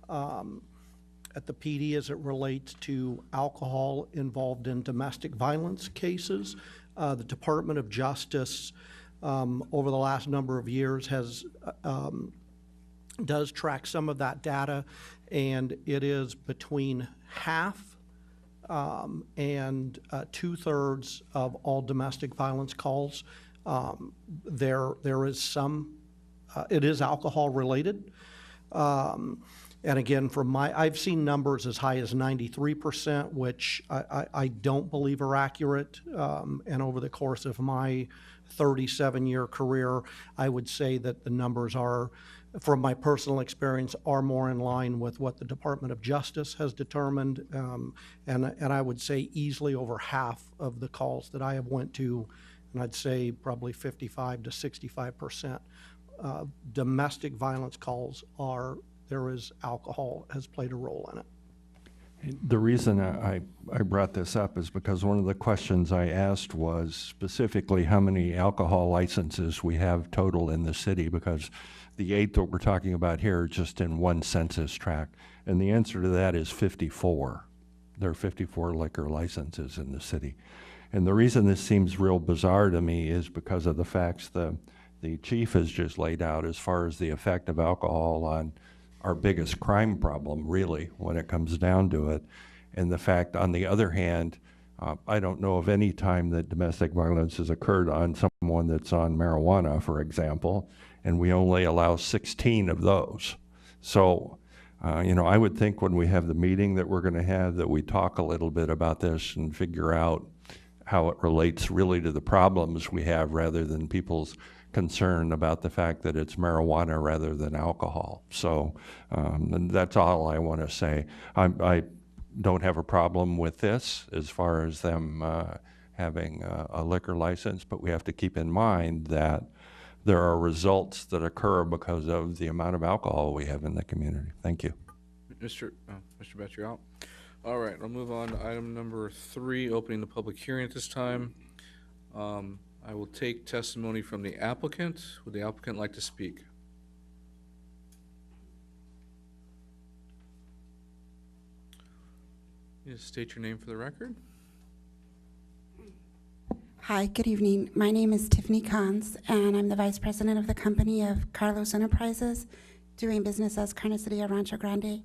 at the PD as it relates to alcohol involved in domestic violence cases, the Department of Justice over the last number of years does track some of that data, and it is between half and 2/3 of all domestic violence calls. There is some, it is alcohol related. And again, I've seen numbers as high as 93%, which I don't believe are accurate. And over the course of my 37-year career, I would say that the numbers are, from my personal experience, are more in line with what the Department of Justice has determined. And I would say easily over half of the calls that I have went to, and I'd say probably 55 to 65% domestic violence calls there is alcohol has played a role in it. The reason I brought this up is because one of the questions I asked was specifically how many alcohol licenses we have total in the city, because the 8 that we're talking about here are just in one census tract. And the answer to that is 54. There are 54 liquor licenses in the city. And the reason this seems real bizarre to me is because of the facts the chief has just laid out as far as the effect of alcohol on our biggest crime problem, really, when it comes down to it. And the fact, on the other hand, I don't know of any time that domestic violence has occurred on someone that's on marijuana, for example, and we only allow 16 of those. So, I would think when we have the meeting that we're going to have, that we talk a little bit about this and figure out how it relates really to the problems we have, rather than people's concern about the fact that it's marijuana rather than alcohol. So and that's all I want to say. I don't have a problem with this as far as them having a liquor license, but we have to keep in mind that there are results that occur because of the amount of alcohol we have in the community. Thank you. Mr. Betts, you're out. All right, I'll move on to item number 3, opening the public hearing at this time. I will take testimony from the applicant. Would the applicant like to speak? You state your name for the record. Hi, good evening. My name is Tiffany Kahns, and I'm the Vice President of the company of Carlos Enterprises, doing business as Carniceria Rancho Grande.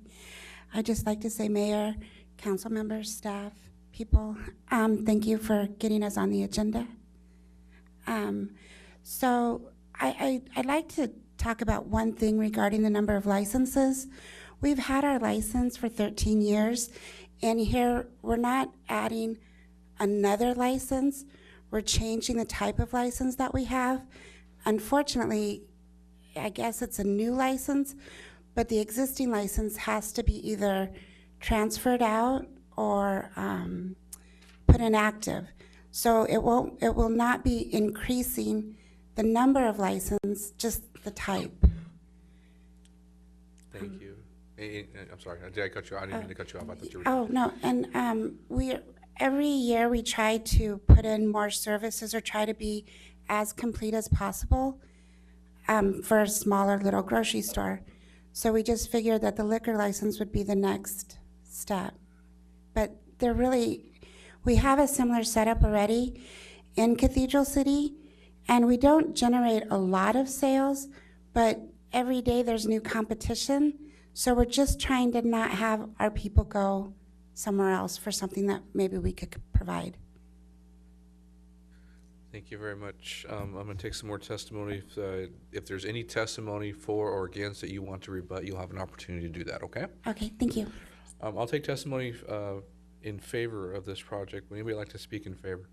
I'd just like to say, Mayor, council members, staff, people, thank you for getting us on the agenda. So I'd like to talk about one thing regarding the number of licenses. We've had our license for 13 years, and here we're not adding another license. We're changing the type of license that we have. Unfortunately, I guess it's a new license, but the existing license has to be either transferred out or put in active. So it will not be increasing the number of license, just the type. Thank you. I'm sorry, did I cut you off? I didn't mean to cut you off. I thought you were. Oh, no, and every year we try to put in more services or try to be as complete as possible for a smaller little grocery store. So we just figured that the liquor license would be the next step. But we have a similar setup already in Cathedral City, and we don't generate a lot of sales, but every day there's new competition. So we're just trying to not have our people go somewhere else for something that maybe we could provide. Thank you very much. I'm going to take some more testimony. If there's any testimony for or against that you want to rebut, you'll have an opportunity to do that, okay? Okay, thank you. I'll take testimony in favor of this project? Would anybody like to speak in favor?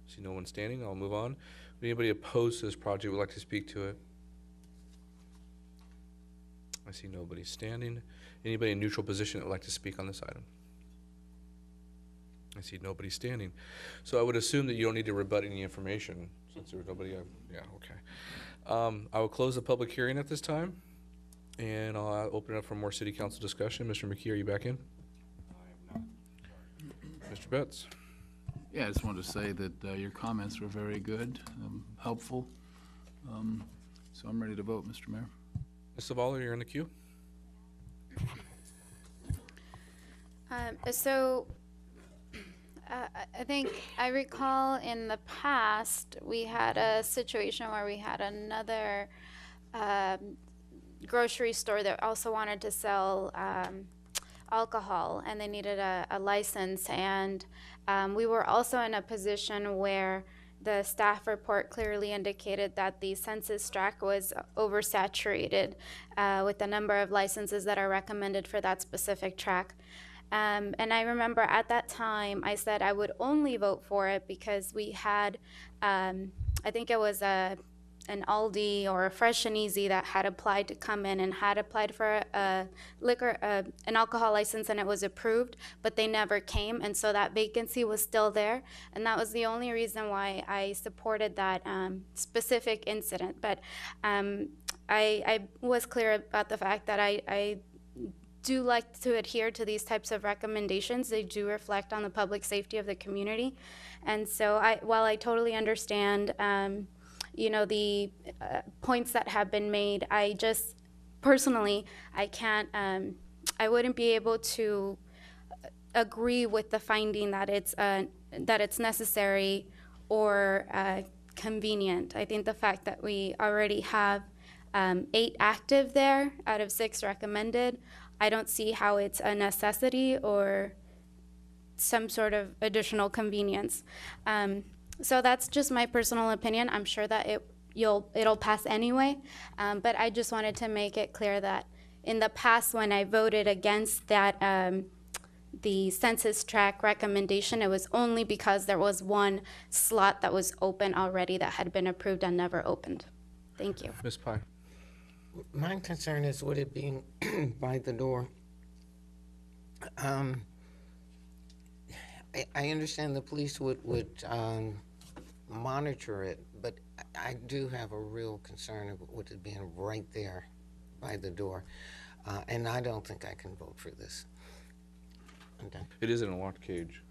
See no one standing, I'll move on. Would anybody opposed to this project would like to speak to it? I see nobody standing. Anybody in neutral position that would like to speak on this item? I see nobody standing. So I would assume that you don't need to rebut any information since there was nobody, yeah, okay. I will close the public hearing at this time and I'll open it up for more city council discussion. Mr. McKee, are you back in? I am not. Mr. Betts? Yeah, I just wanted to say that your comments were very good, helpful. So I'm ready to vote, Mr. Mayor. Ms. Zavala, you're in the queue. I think I recall in the past, we had a situation where we had another grocery store that also wanted to sell alcohol, and they needed a license. And we were also in a position where the staff report clearly indicated that the census tract was oversaturated with the number of licenses that are recommended for that specific tract. And I remember at that time, I said I would only vote for it because we had, I think it was an Aldi or a Fresh and Easy that had applied to come in and had applied for a an alcohol license, and it was approved, but they never came, and so that vacancy was still there, and that was the only reason why I supported that specific incident. But I was clear about the fact that I do like to adhere to these types of recommendations. They do reflect on the public safety of the community, and so while I totally understand you know, the points that have been made, I just personally, I can't, I wouldn't be able to agree with the finding that it's necessary or convenient. I think the fact that we already have 8 active there out of 6 recommended, I don't see how it's a necessity or some sort of additional convenience. So that's just my personal opinion. I'm sure that it'll pass anyway, but I just wanted to make it clear that in the past when I voted against that the census tract recommendation, it was only because there was one slot that was open already that had been approved and never opened. Thank you. Ms. Pye. My concern is with it being by the door. I understand the police would monitor it, but I do have a real concern with it being right there by the door, and I don't think I can vote for this. I'm done. It is in a locked cage.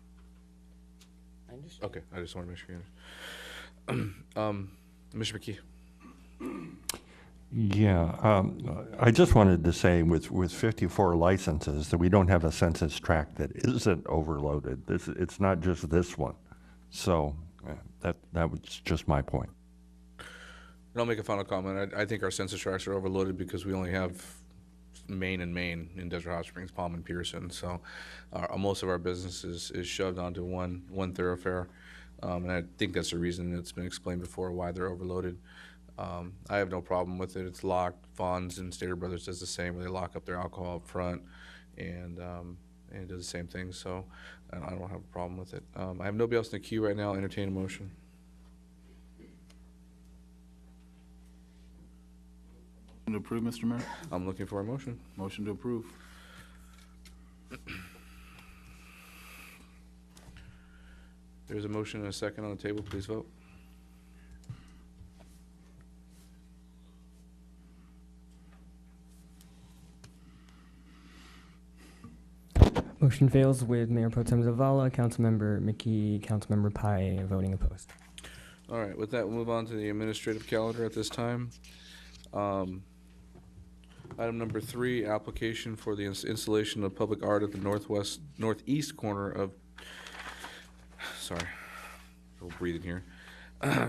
I understand. Okay, I just want to make sure you understand. Mr. McKee. Yeah, I just wanted to say with 54 licenses that we don't have a census tract that isn't overloaded. It's not just this one. So that was just my point. And I'll make a final comment. I think our census tracts are overloaded because we only have Main in Desert Hot Springs, Palm, and Pearson. So most of our business is shoved onto one thoroughfare. And I think that's the reason it's been explained before why they're overloaded. I have no problem with it. It's locked. Vons and Stater Brothers does the same, where they lock up their alcohol up front, and it does the same thing. So I don't have a problem with it. I have nobody else in the queue right now. I'll entertain a motion. To approve, Mr. Mayor? I'm looking for a motion. Motion to approve. There's a motion and a second on the table. Please vote. Motion fails with Mayor Pro Tem Zavala, Councilmember McKee, Councilmember Pye voting opposed. All right, with that, we'll move on to the administrative calendar at this time. Item number 3, application for the installation of public art at the northeast corner of, sorry, a little breathing here,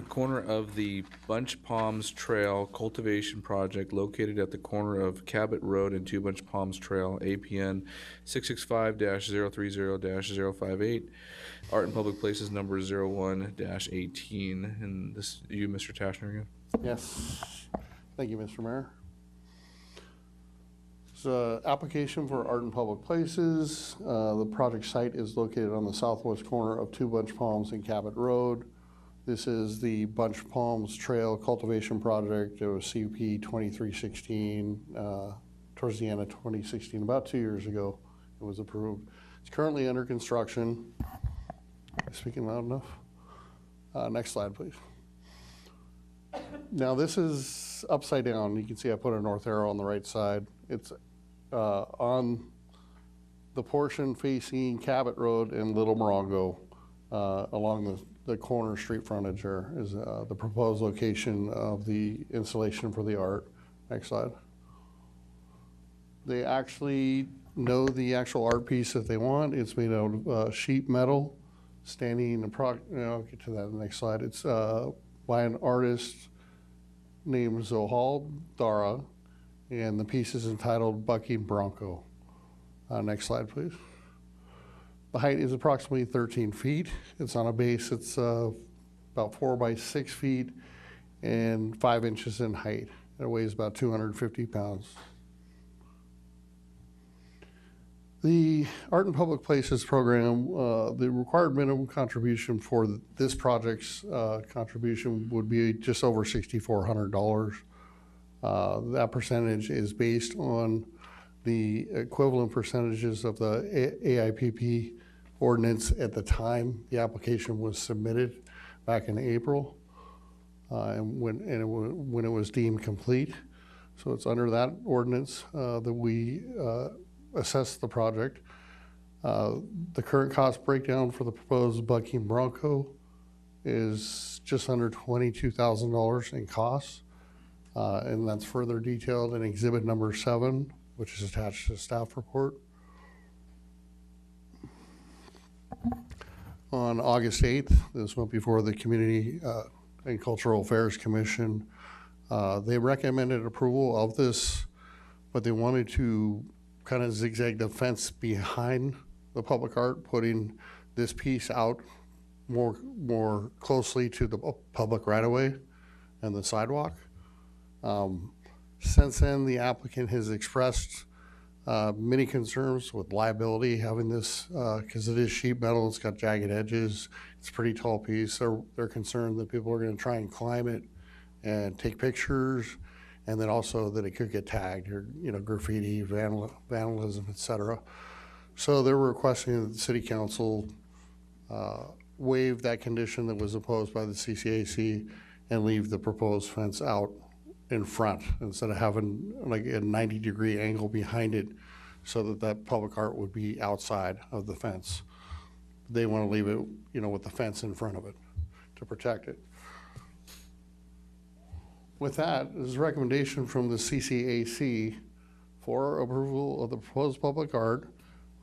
corner of the Bunch Palms Trail Cultivation Project located at the corner of Cabot Road and 2 Bunch Palms Trail, APN 665-030-058, Art in Public Places number 01-18. And this, you, Mr. Tashner, again? Yes. Thank you, Mr. Mayor. It's an application for Art in Public Places. The project site is located on the southwest corner of Two Bunch Palms and Cabot Road. This is the Bunch Palms Trail Cultivation Project. It was CUP 2316, towards the end of 2016, about 2 years ago, it was approved. It's currently under construction. Am I speaking loud enough? Next slide, please. Now this is upside down. You can see I put a north arrow on the right side. It's on the portion facing Cabot Road and Little Morongo, along the corner street frontage there is the proposed location of the installation for the art. Next slide. They actually know the actual art piece that they want. It's made out of sheet metal, standing, I'll get to that in the next slide. It's by an artist named Zohal Dara, and the piece is entitled Bucking Bronco. Next slide, please. The height is approximately 13 feet. It's on a base that's about 4 by 6 feet and 5 inches in height. It weighs about 250 pounds. The Art in Public Places program, the required minimum contribution for this project's contribution would be just over $6,400. That percentage is based on the equivalent percentages of the AIPP ordinance at the time the application was submitted back in April, and when it was deemed complete. So it's under that ordinance that we assess the project. The current cost breakdown for the proposed Bucking Bronco is just under $22,000 in costs, and that's further detailed in exhibit number 7, which is attached to the staff report. On August 8th, this went before the Community and Cultural Affairs Commission. They recommended approval of this, but they wanted to kind of zigzag the fence behind the public art, putting this piece out more closely to the public right-of-way and the sidewalk. Since then, the applicant has expressed many concerns with liability having this, because it is sheet metal, it's got jagged edges, it's a pretty tall piece. They're concerned that people are going to try and climb it and take pictures, and then also that it could get tagged, or graffiti, vandalism, etc. So they're requesting that the City Council waive that condition that was imposed by the CCAC and leave the proposed fence out in front instead of having like a 90-degree angle behind it, so that public art would be outside of the fence. They want to leave it, with the fence in front of it to protect it. With that, there's a recommendation from the CCAC for approval of the proposed public art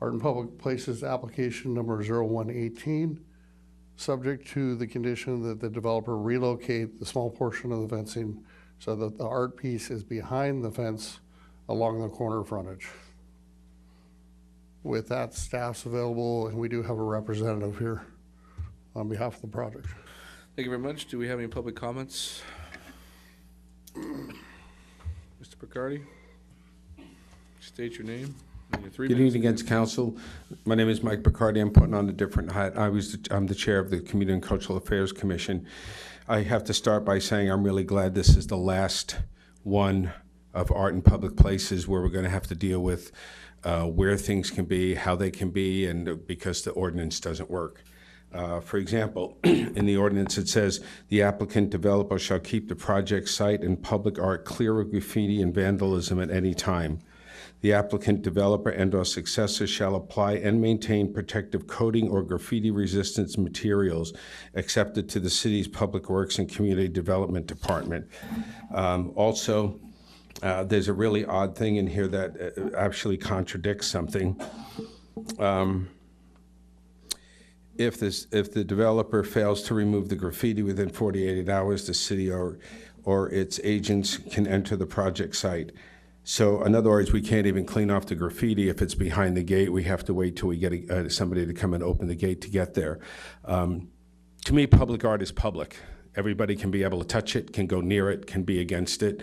in Public Places application number 0118, subject to the condition that the developer relocate the small portion of the fencing so that the art piece is behind the fence along the corner frontage. With that, staff's available, and we do have a representative here on behalf of the project. Thank you very much. Do we have any public comments? Mr. Picardi, state your name and your 3 Good minutes. evening, against council. My name is Mike Picardi. I'm putting on a different hat. I'm the chair of the Community and Cultural Affairs Commission. I have to start by saying I'm really glad this is the last one of Art in Public Places where we're going to have to deal with where things can be, how they can be, and because the ordinance doesn't work. For example, in the ordinance it says, the applicant developer shall keep the project site and public art clear of graffiti and vandalism at any time. The applicant developer and/or successor shall apply and maintain protective coating or graffiti resistance materials accepted to the city's Public Works and Community Development Department. Also, there's a really odd thing in here that actually contradicts something. If the developer fails to remove the graffiti within 48 hours, the city or its agents can enter the project site. So in other words, we can't even clean off the graffiti if it's behind the gate. We have to wait till we get somebody to come and open the gate to get there. To me, public art is public. Everybody can be able to touch it, can go near it, can be against it.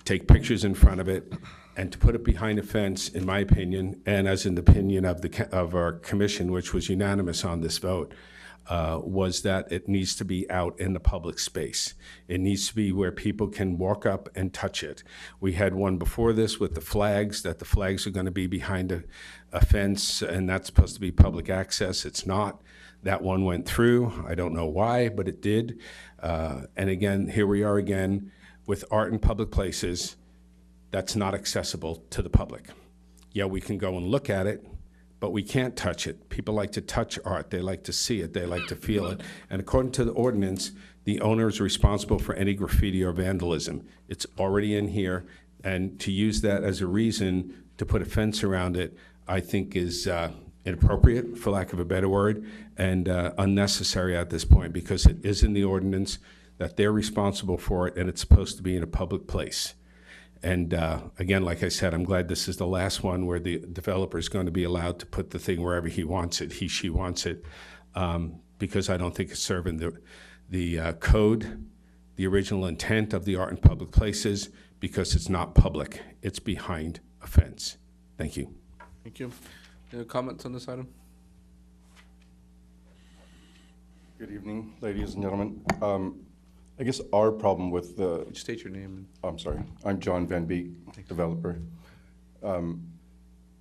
take pictures in front of it, and to put it behind a fence, in my opinion, and as in the opinion of our commission, which was unanimous on this vote, was that it needs to be out in the public space. It needs to be where people can walk up and touch it. We had one before this with the flags, that the flags are going to be behind a fence, and that's supposed to be public access. It's not. That one went through. I don't know why, but it did. And again, here we are again with art in public places that's not accessible to the public. Yeah, we can go and look at it, but we can't touch it. People like to touch art. They like to see it. They like to feel it. And according to the ordinance, the owner is responsible for any graffiti or vandalism. It's already in here. And to use that as a reason to put a fence around it, I think is inappropriate, for lack of a better word, and unnecessary at this point, because it is in the ordinance that they're responsible for it, and it's supposed to be in a public place. And again, like I said, I'm glad this is the last one where the developer is going to be allowed to put the thing wherever he wants it, he, she wants it, because I don't think it's serving the code, the original intent of the art in public places, because it's not public. It's behind a fence. Thank you. Thank you. Any comments on this item? Good evening, ladies and gentlemen. I guess our problem with the... State your name. I'm sorry. I'm John Van Beek, developer.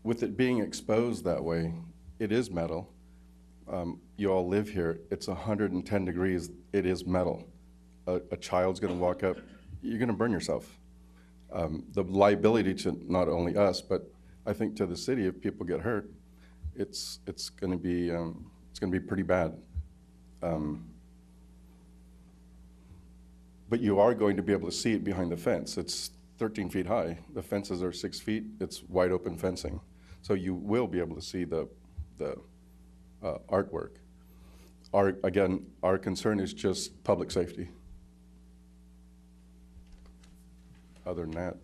With it being exposed that way, it is metal. You all live here. It's 110 degrees. It is metal. A child's going to walk up. You're going to burn yourself. The liability to not only us, but I think to the city, if people get hurt, it's going to be pretty bad. But you are going to be able to see it behind the fence. It's 13 feet high. The fences are 6 feet. It's wide open fencing. So you will be able to see the artwork. Again, our concern is just public safety. Other than that,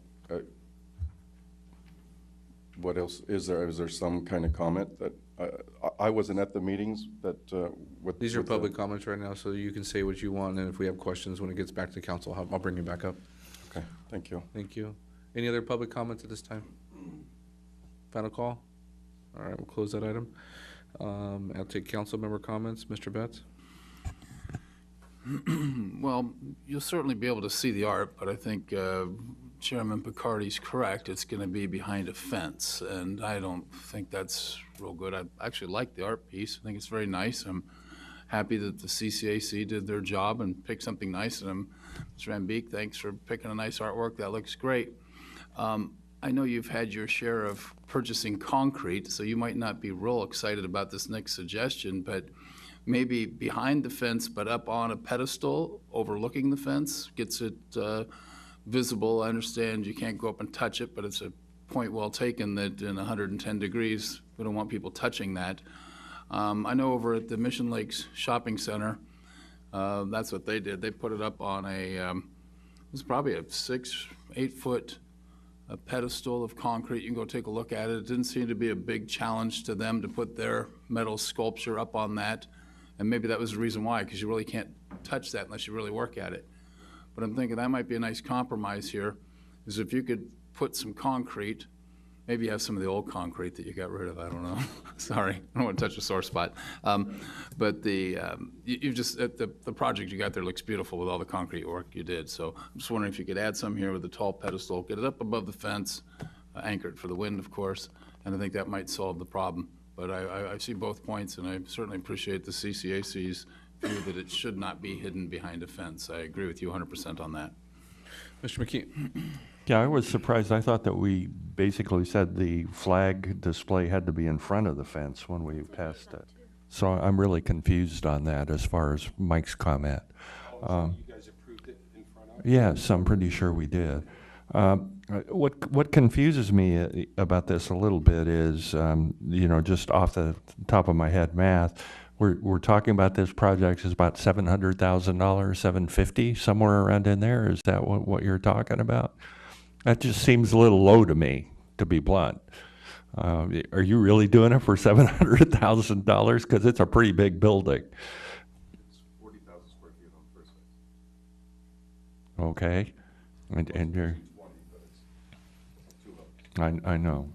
what else is there? Is there some kind of comment that I wasn't at the meetings that with These are with public comments right now, so you can say what you want, and if we have questions when it gets back to council, I'll bring you back up. Okay, thank you. Thank you. Any other public comments at this time? Final call? All right, we'll close that item. I'll take council member comments. Mr. Betts? Well, you'll certainly be able to see the art, but I think Chairman Picardi's correct. It's going to be behind a fence, and I don't think that's real good. I actually like the art piece. I think it's very nice. I'm happy that the CCAC did their job and picked something nice. And Mr. Van Beek, thanks for picking a nice artwork. That looks great. I know you've had your share of purchasing concrete, so you might not be real excited about this next suggestion, but maybe behind the fence, but up on a pedestal overlooking the fence, gets it visible. I understand you can't go up and touch it, but it's a point well taken that in 110 degrees, we don't want people touching that. I know over at the Mission Lakes Shopping Center, that's what they did. They put it up on it was probably a 6-8 foot pedestal of concrete. You can go take a look at it. It didn't seem to be a big challenge to them to put their metal sculpture up on that. And maybe that was the reason why, because you really can't touch that unless you really work at it. But I'm thinking that might be a nice compromise here, is if you could put some concrete, maybe you have some of the old concrete that you got rid of, I don't know. Sorry, I don't want to touch a sore spot. But you just, the project you got there looks beautiful with all the concrete work you did. So I'm just wondering if you could add some here with a tall pedestal, get it up above the fence, anchored for the wind, of course, and I think that might solve the problem. But I see both points, and I certainly appreciate the CCAC's view that it should not be hidden behind a fence. I agree with you 100% on that. Mr. McKee? Yeah, I was surprised. I thought that we basically said the flag display had to be in front of the fence when we passed it. So I'm really confused on that as far as Mike's comment. You guys approved it in front of? Yes, I'm pretty sure we did. What confuses me about this a little bit is, just off the top of my head math, we're talking about this project is about $700,000, $750, somewhere around in there. Is that what you're talking about? That just seems a little low to me, to be blunt. Are you really doing it for $700,000? Because it's a pretty big building. It's 40,000 square feet on the first phase. Okay, and you're. 20, but I know.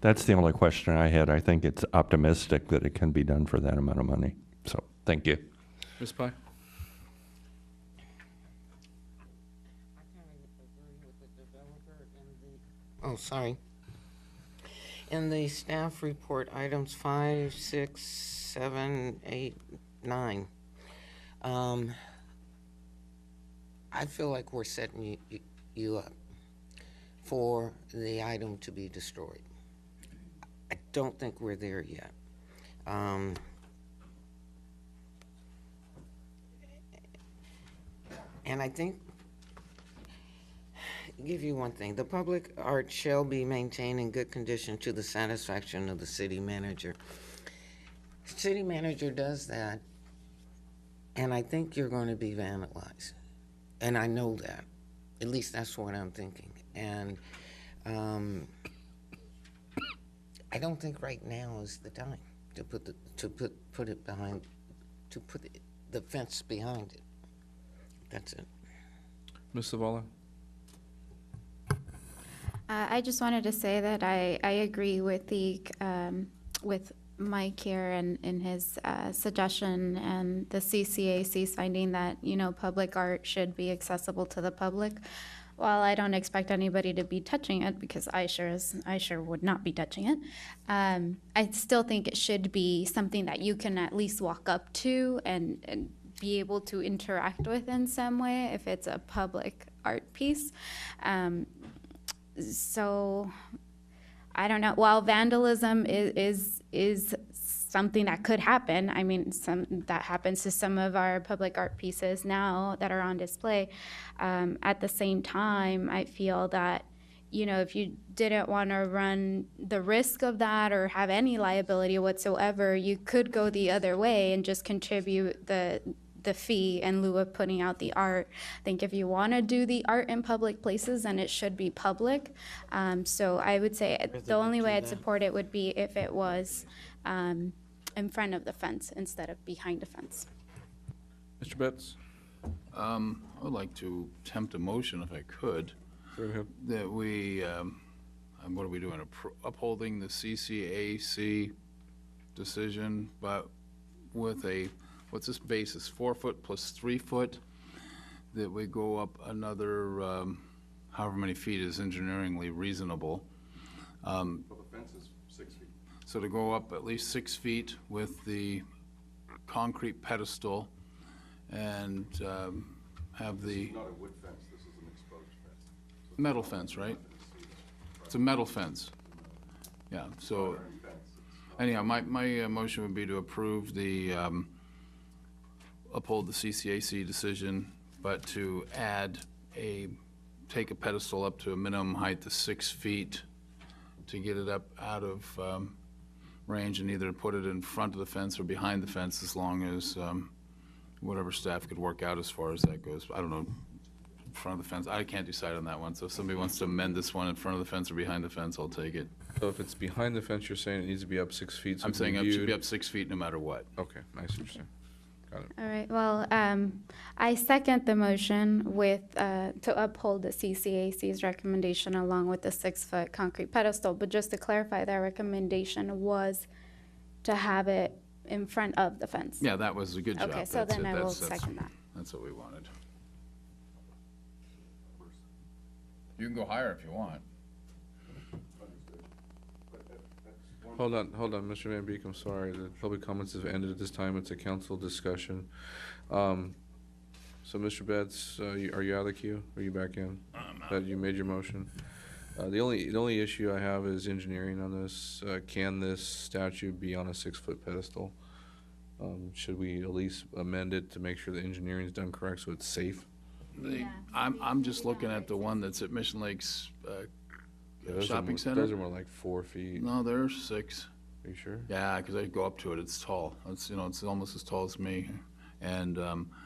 That's the only question I had. I think it's optimistic that it can be done for that amount of money. So, thank you. Ms. Pai? Oh, sorry. In the staff report, items 5, 6, 7, 8, 9, I feel like we're setting you up for the item to be destroyed. I don't think we're there yet. And I think, give you one thing, the public art shall be maintained in good condition to the satisfaction of the city manager. City manager does that, and I think you're going to be vandalized. And I know that. At least that's what I'm thinking. And I don't think right now is the time to put the fence behind it. That's it. Ms. Zavala? I just wanted to say that I agree with with Mike here and in his suggestion and the CCAC's finding that, you know, public art should be accessible to the public. While I don't expect anybody to be touching it, because I sure would not be touching it, I still think it should be something that you can at least walk up to and be able to interact with in some way if it's a public art piece. So I don't know. While vandalism is something that could happen, I mean, that happens to some of our public art pieces now that are on display. At the same time, I feel that, you know, if you didn't want to run the risk of that or have any liability whatsoever, you could go the other way and just contribute the fee in lieu of putting out the art. I think if you want to do the art in public places, then it should be public. So I would say the only way I'd support it would be if it was in front of the fence instead of behind a fence. Mr. Betts? I would like to attempt a motion, if I could, that we, what are we doing, upholding the CCAC decision, but with a, what's this basis, 4 foot plus 3 foot, that we go up another, however many feet is engineeringly reasonable. Well, the fence is 6 feet. So to go up at least 6 feet with the concrete pedestal and have the... This is not a wood fence, this is an exposed fence. So metal fence, right? It's a metal fence. Yeah, so anyhow, my motion would be to approve the, uphold the CCAC decision, but to add take a pedestal up to a minimum height of 6 feet to get it up out of range and either put it in front of the fence or behind the fence, as long as whatever staff could work out as far as that goes. I don't know, in front of the fence, I can't decide on that one. So if somebody wants to amend this one in front of the fence or behind the fence, I'll take it. So if it's behind the fence, you're saying it needs to be up 6 feet? So I'm it can saying be it should be viewed- up 6 feet no matter what. Okay, I see what you're saying. Got it. All right, well, I second the motion with, to uphold the CCAC's recommendation along with the 6-foot concrete pedestal, but just to clarify, that recommendation was to have it in front of the fence. Yeah, that was a good job. Okay, so That's then it. I will That's- second that. That's what we wanted. You can go higher if you want. Hold on, Mr. Van Beek, I'm sorry. The public comments have ended at this time. It's a council discussion. So, Mr. Betts, are you out of the queue? Are you back in? That you made your motion? The only issue I have is engineering on this. Can this statue be on a 6-foot pedestal? Should we at least amend it to make sure the engineering is done correct so it's safe? I'm just looking at the one that's at Mission Lakes Those Shopping are, Center. Those are more like 4 feet. No, they're 6. Are you sure? Yeah, because I go up to it. It's tall. It's, you know, it's almost as tall as me. And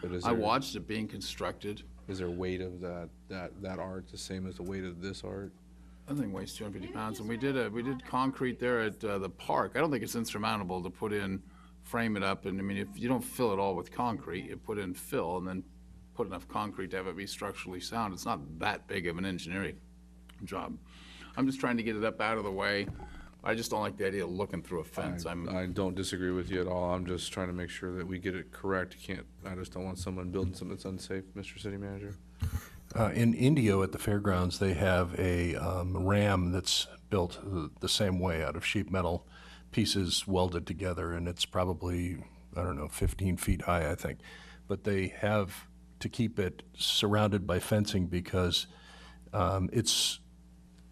But is I there- watched it being constructed. Is there weight of that art the same as the weight of this art? I think it weighs 250 pounds. And we did concrete there at the park. I don't think it's insurmountable to put in, frame it up. And I mean, if you don't fill it all with concrete, you put in fill and then put enough concrete to have it be structurally sound. It's not that big of an engineering job. I'm just trying to get it up out of the way. I just don't like the idea of looking through a fence. I don't disagree with you at all. I'm just trying to make sure that we get it correct. I just don't want someone building something that's unsafe, Mr. City Manager. In Indio at the fairgrounds, they have a ram that's built the same way out of sheet metal pieces welded together, and it's probably, I don't know, 15 feet high, I think. But they have to keep it surrounded by fencing because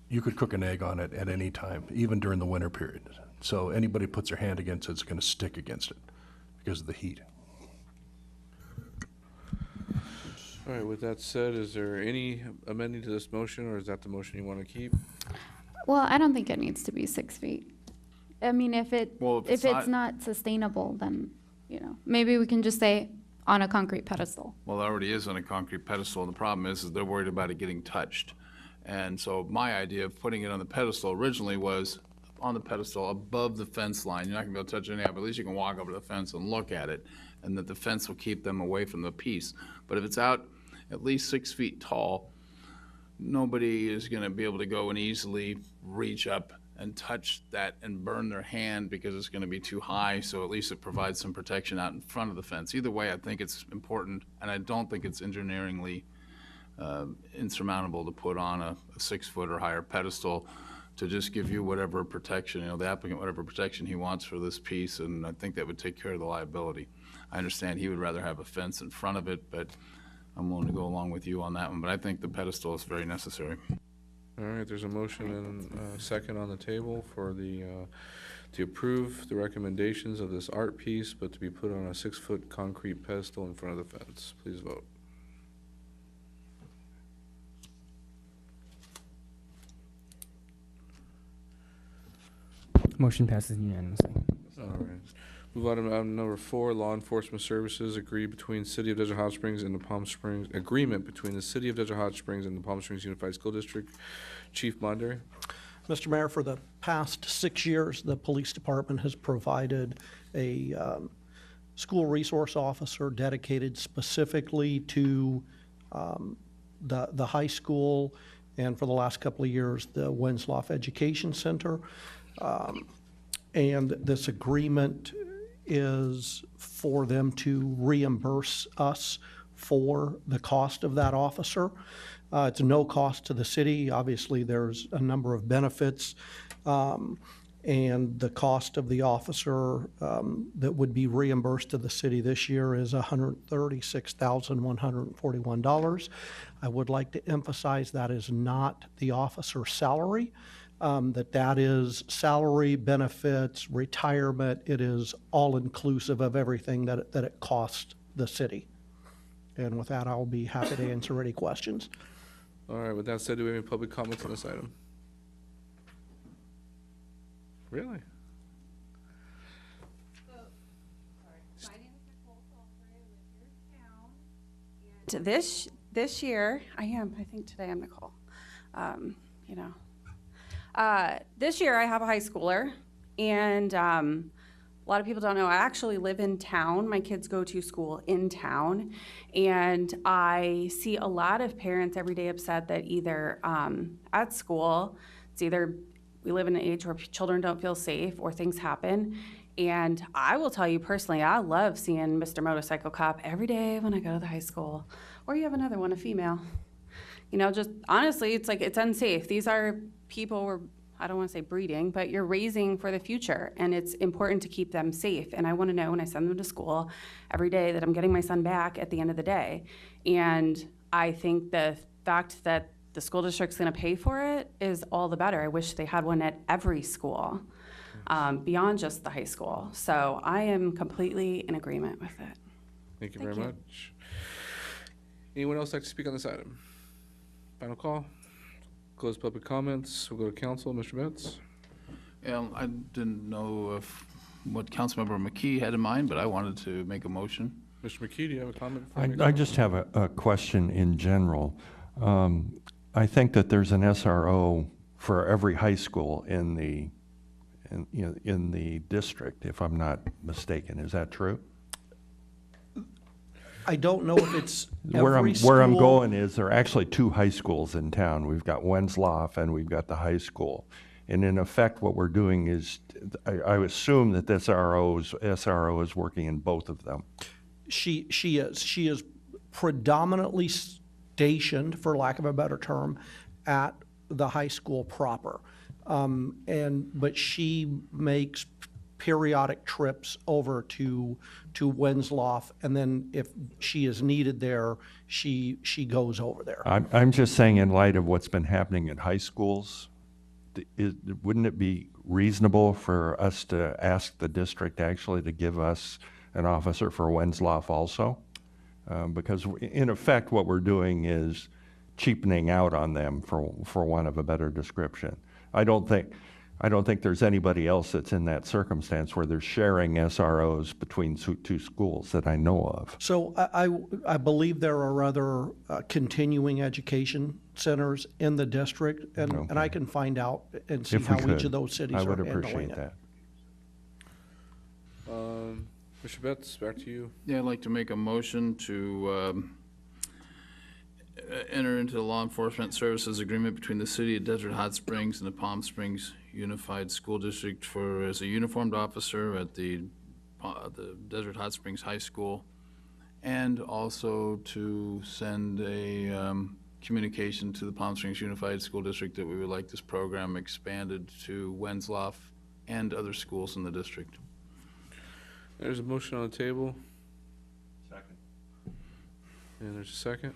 you could cook an egg on it at any time, even during the winter period. So anybody puts their hand against it, it's going to stick against it because of the heat. All right, with that said, is there any amending to this motion, or is that the motion you want to keep? Well, I don't think it needs to be 6 feet. I mean, if it's not sustainable, then, maybe we can just say on a concrete pedestal. Well, it already is on a concrete pedestal, and the problem is they're worried about it getting touched. And so my idea of putting it on the pedestal originally was on the pedestal above the fence line. You're not gonna be able to touch it anyhow, but at least you can walk over to the fence and look at it, and that the fence will keep them away from the piece. But if it's out at least 6 feet tall, nobody is gonna be able to go and easily reach up and touch that and burn their hand because it's gonna be too high, so at least it provides some protection out in front of the fence. Either way, I think it's important, and I don't think it's engineeringly insurmountable to put on a 6 foot or higher pedestal to just give you whatever protection, the applicant, whatever protection he wants for this piece, and I think that would take care of the liability. I understand he would rather have a fence in front of it, but I'm willing to go along with you on that one, but I think the pedestal is very necessary. All right, there's a motion and a second on the table for to approve the recommendations of this art piece, but to be put on a 6 foot concrete pedestal in front of the fence. Please vote. Motion passes unanimously. All right. Move on to item number 4, law enforcement services agreement between the City of Desert Hot Springs and the Palm Springs Unified School District. Chief Mondary. Mr. Mayor, for the past 6 years, the police department has provided a school resource officer dedicated specifically to the high school, and for the last couple of years, the Wensloff Education Center. And this agreement is for them to reimburse us for the cost of that officer. It's no cost to the city. Obviously, there's a number of benefits, and the cost of the officer that would be reimbursed to the city this year is $136,141. I would like to emphasize that is not the officer's salary. That is salary, benefits, retirement. It is all inclusive of everything that it costs the city. And with that, I'll be happy to answer any questions. All right, with that said, do we have any public comments on this item? Really? This year, I think today I'm Nicole. This year I have a high schooler, and a lot of people don't know I actually live in town. My kids go to school in town, and I see a lot of parents every day upset that either at school, it's either we live in an age where children don't feel safe or things happen. And I will tell you personally, I love seeing Mr. Motorcycle Cop every day when I go to the high school. Or you have another one, a female. Just honestly, it's like it's unsafe. These are people we're, I don't want to say breeding, but you're raising for the future, and it's important to keep them safe. And I want to know when I send them to school every day that I'm getting my son back at the end of the day. And I think the fact that the school district's going to pay for it is all the better. I wish they had one at every school, beyond just the high school. So I am completely in agreement with it. Thank you very much. Anyone else like to speak on this item? Final call. Close public comments. We'll go to council. Mr. Betts. Yeah, I didn't know what Councilmember McKee had in mind, but I wanted to make a motion. Mr. McKee, do you have a comment? I just have a question in general. I think that there's an SRO for every high school in the district, if I'm not mistaken. Is that true? I don't know if it's Where every I'm school. going is there are actually two high schools in town. We've got Wenzloff and we've got the high school. And in effect, what we're doing is, I assume that this SRO is working in both of them. She is predominantly stationed, for lack of a better term, at the high school proper. But she makes periodic trips over to Wenzloff, and then if she is needed there, she goes over there. I'm just saying, in light of what's been happening at high schools, wouldn't it be reasonable for us to ask the district actually to give us an officer for Wenzloff also? Because in effect, what we're doing is cheapening out on them, for want of a better description. I don't think there's anybody else that's in that circumstance where they're sharing SROs between two schools that I know of. So I believe there are other continuing education centers in the district, and I can find out and see If we how each could, of those cities I are would handling appreciate it. that. Mr. Betts, back to you. Yeah, I'd like to make a motion to enter into the law enforcement services agreement between the city of Desert Hot Springs and the Palm Springs Unified School District as a uniformed officer at the Desert Hot Springs High School, and also to send a communication to the Palm Springs Unified School District that we would like this program expanded to Wenzloff and other schools in the district. There's a motion on the table. Second. And there's a second.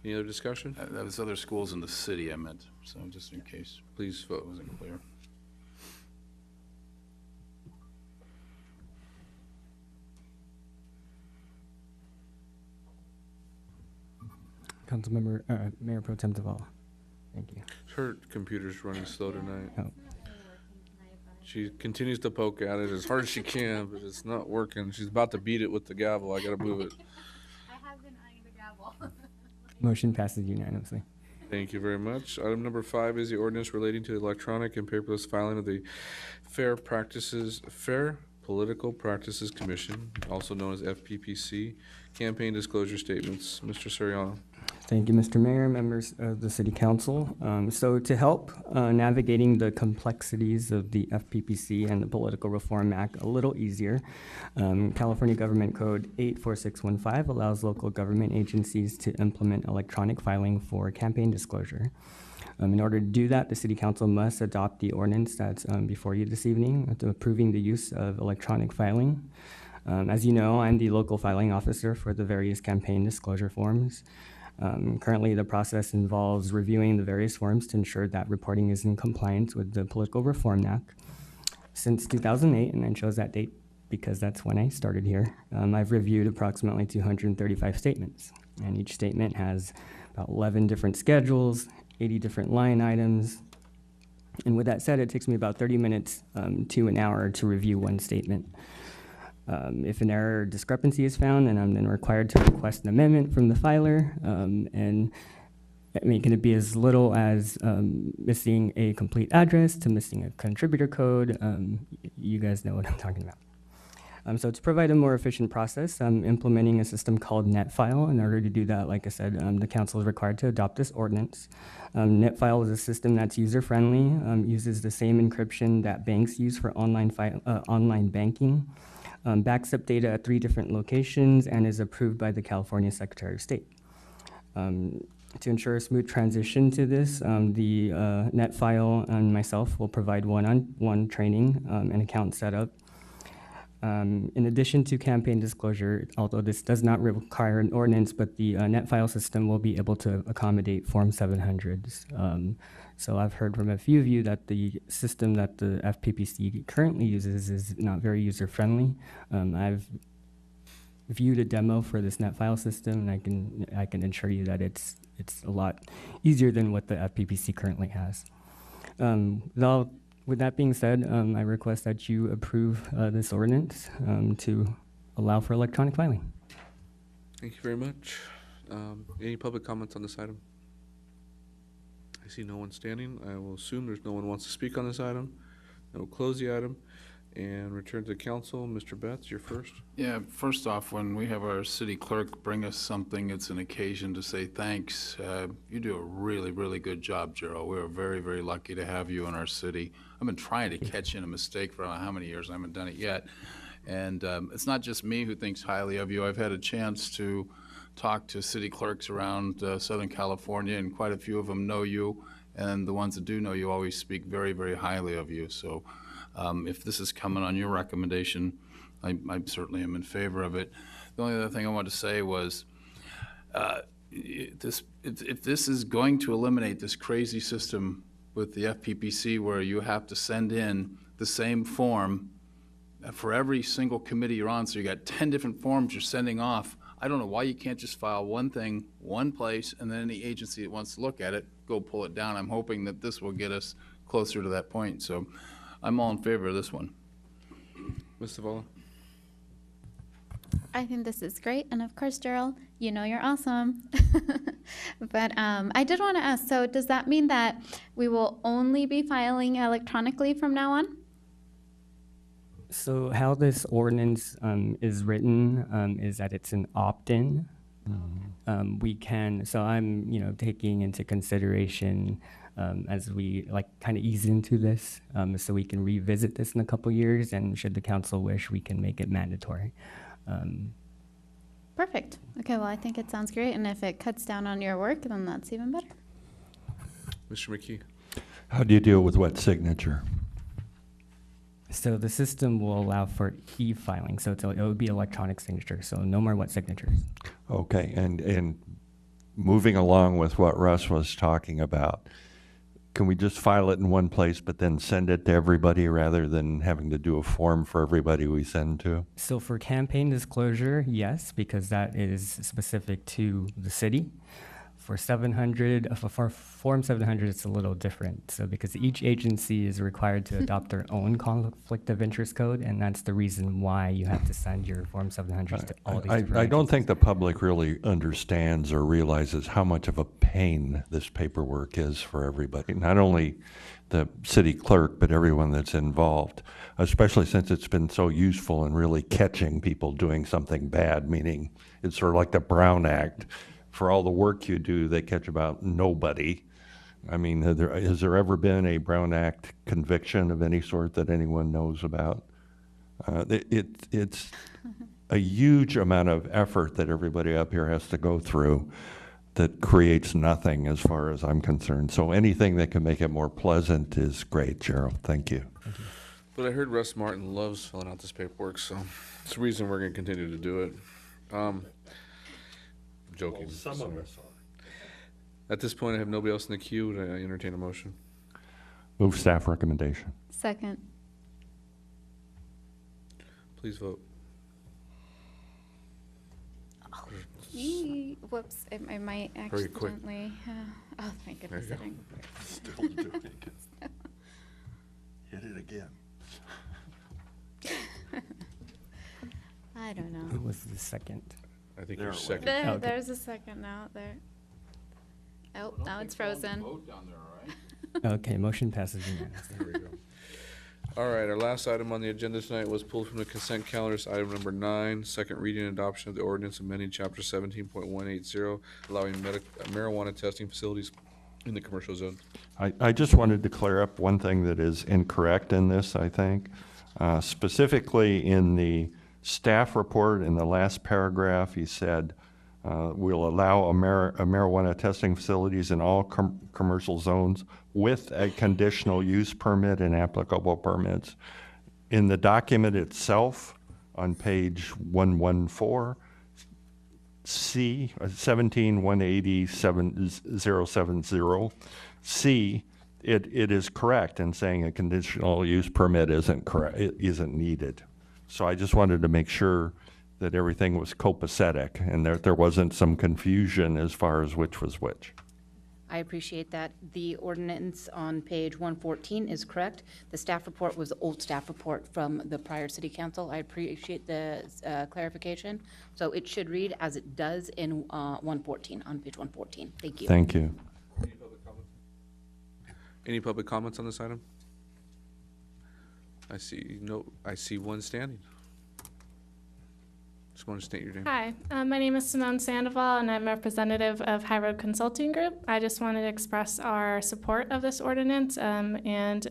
Any other discussion? That was other schools in the city I meant, so just in case. Please vote. It wasn't clear. Councilmember, Mayor Pro Tem Zavala. Thank you. Her computer's running slow tonight. Oh. She continues to poke at it as hard as she can, but it's not working. She's about to beat it with the gavel. I gotta move it. I have been eyeing the gavel. Motion passes unanimously. Thank you very much. Item number 5 is the ordinance relating to the electronic and paperless filing of the Fair Political Practices Commission, also known as FPPC, campaign disclosure statements. Mr. Soriano. Thank you, Mr. Mayor, members of the City Council. So to help navigating the complexities of the FPPC and the Political Reform Act a little easier, California Government Code 84615 allows local government agencies to implement electronic filing for campaign disclosure. In order to do that, the City Council must adopt the ordinance that's before you this evening, approving the use of electronic filing. As you know, I'm the local filing officer for the various campaign disclosure forms. Currently, the process involves reviewing the various forms to ensure that reporting is in compliance with the Political Reform Act. Since 2008, and I chose that date because that's when I started here, I've reviewed approximately 235 statements, and each statement has about 11 different schedules, 80 different line items, and with that said, it takes me about 30 minutes to an hour to review one statement. If an error or discrepancy is found, then I'm then required to request an amendment from the filer, and I mean, can it be as little as missing a complete address to missing a contributor code? You guys know what I'm talking about. So to provide a more efficient process, I'm implementing a system called NetFile. In order to do that, like I said, the council is required to adopt this ordinance. NetFile is a system that's user-friendly, uses the same encryption that banks use for online banking, backs up data at 3 different locations, and is approved by the California Secretary of State. To ensure a smooth transition to this, the NetFile and myself will provide one-on-one training and account setup. In addition to campaign disclosure, although this does not require an ordinance, but the NetFile system will be able to accommodate Form 700s. So I've heard from a few of you that the system that the FPPC currently uses is not very user-friendly. I've viewed a demo for this NetFile system, and I can assure you that it's a lot easier than what the FPPC currently has. With that being said, I request that you approve this ordinance to allow for electronic filing. Thank you very much. Any public comments on this item? I see no one standing. I will assume there's no one wants to speak on this item. I will close the item. And return to council. Mr. Betts, you're first. Yeah, first off, when we have our city clerk bring us something, it's an occasion to say thanks. You do a really, really good job, Gerald. We're very, very lucky to have you in our city. I've been trying to catch in a mistake for I don't know how many years, I haven't done it yet. And it's not just me who thinks highly of you. I've had a chance to talk to city clerks around Southern California, and quite a few of them know you. And the ones that do know you always speak very, very highly of you. So if this is coming on your recommendation, I certainly am in favor of it. The only other thing I wanted to say was, if this is going to eliminate this crazy system with the FPPC where you have to send in the same form for every single committee you're on, so you got 10 different forms you're sending off, I don't know why you can't just file one thing, one place, and then any agency that wants to look at it, go pull it down. I'm hoping that this will get us closer to that point. So I'm all in favor of this one. Ms. Zavala? I think this is great, and of course, Gerald, you know you're awesome. But I did want to ask, so does that mean that we will only be filing electronically from now on? So how this ordinance is written is that it's an opt-in. We can, so I'm, taking into consideration as we kind of ease into this, so we can revisit this in a couple years, and should the council wish, we can make it mandatory. Perfect. Okay, well, I think it sounds great, and if it cuts down on your work, then that's even better. Mr. McKee? How do you deal with wet signature? So the system will allow for e-filing, so it would be electronic signature, so no more wet signatures. Okay, and moving along with what Russ was talking about, can we just file it in one place but then send it to everybody rather than having to do a form for everybody we send to? So for campaign disclosure, yes, because that is specific to the city. For 700, for Form 700, it's a little different. So because each agency is required to adopt their own conflict of interest code, and that's the reason why you have to send your Form 700s to all these different I don't agencies. think the public really understands or realizes how much of a pain this paperwork is for everybody. Not only the city clerk, but everyone that's involved, especially since it's been so useful in really catching people doing something bad, meaning it's sort of like the Brown Act. For all the work you do, they catch about nobody. I mean, has there ever been a Brown Act conviction of any sort that anyone knows about? It's a huge amount of effort that everybody up here has to go through that creates nothing as far as I'm concerned. So anything that can make it more pleasant is great, Gerald. Thank you. But I heard Russ Martin loves filling out this paperwork, so it's the reason we're going to continue to do it. Joking. Well, some of us are. At this point, I have nobody else in the queue. Would I entertain a motion? Move staff recommendation. Second. Please vote. Whoops, I might Very quick. accidentally. Oh, thank goodness. There I you didn't. Still doing it. Hit it again. I don't know. Who was the second? I think There you're it was. second. There, Okay. There's a second now. There. Oh, now it's frozen. Vote down there, all right? Okay, motion passes unanimously. There we go. All right, our last item on the agenda tonight was pulled from the consent calendar. It's item number 9, second reading and adoption of the ordinance amending chapter 17.180, allowing marijuana testing facilities in the commercial zone. I just wanted to clear up one thing that is incorrect in this, I think. Specifically in the staff report, in the last paragraph, he said, we'll allow a marijuana testing facilities in all commercial zones with a conditional use permit and applicable permits. In the document itself, on page 114, C, 17-180-7070, C, it is correct in saying a conditional use permit isn't needed. So I just wanted to make sure that everything was copacetic and there wasn't some confusion as far as which was which. I appreciate that. The ordinance on page 114 is correct. The staff report was the old staff report from the prior city council. I appreciate the clarification. So it should read as it does in 114, on page 114. Thank you. Thank you. Any public comments on this item? I see one standing. Just want to state your name. Hi, my name is Simone Sandoval, and I'm a representative of High Road Consulting Group. I just wanted to express our support of this ordinance and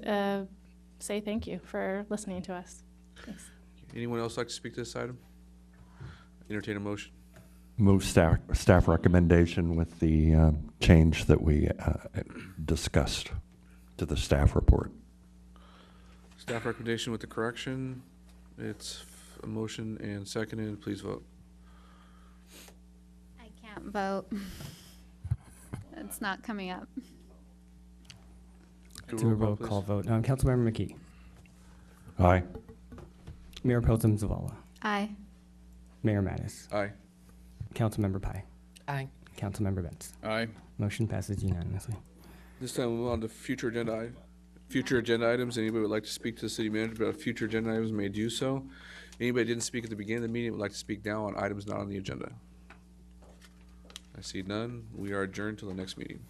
say thank you for listening to us. Thanks. Anyone else like to speak to this item? Entertain a motion. Move staff recommendation with the change that we discussed to the staff report. Staff recommendation with the correction. It's a motion and seconded. Please vote. I can't vote. It's not coming up. Do a roll call vote. Councilmember McKee. Aye. Mayor Pro Tem Zavala. Aye. Mayor Mattis. Aye. Councilmember Pai. Aye. Councilmember Betts. Aye. Motion passes unanimously. This time we'll move on to future agenda items. Anybody would like to speak to the city manager about future agenda items may do so. Anybody didn't speak at the beginning of the meeting would like to speak now on items not on the agenda. I see none. We are adjourned till the next meeting.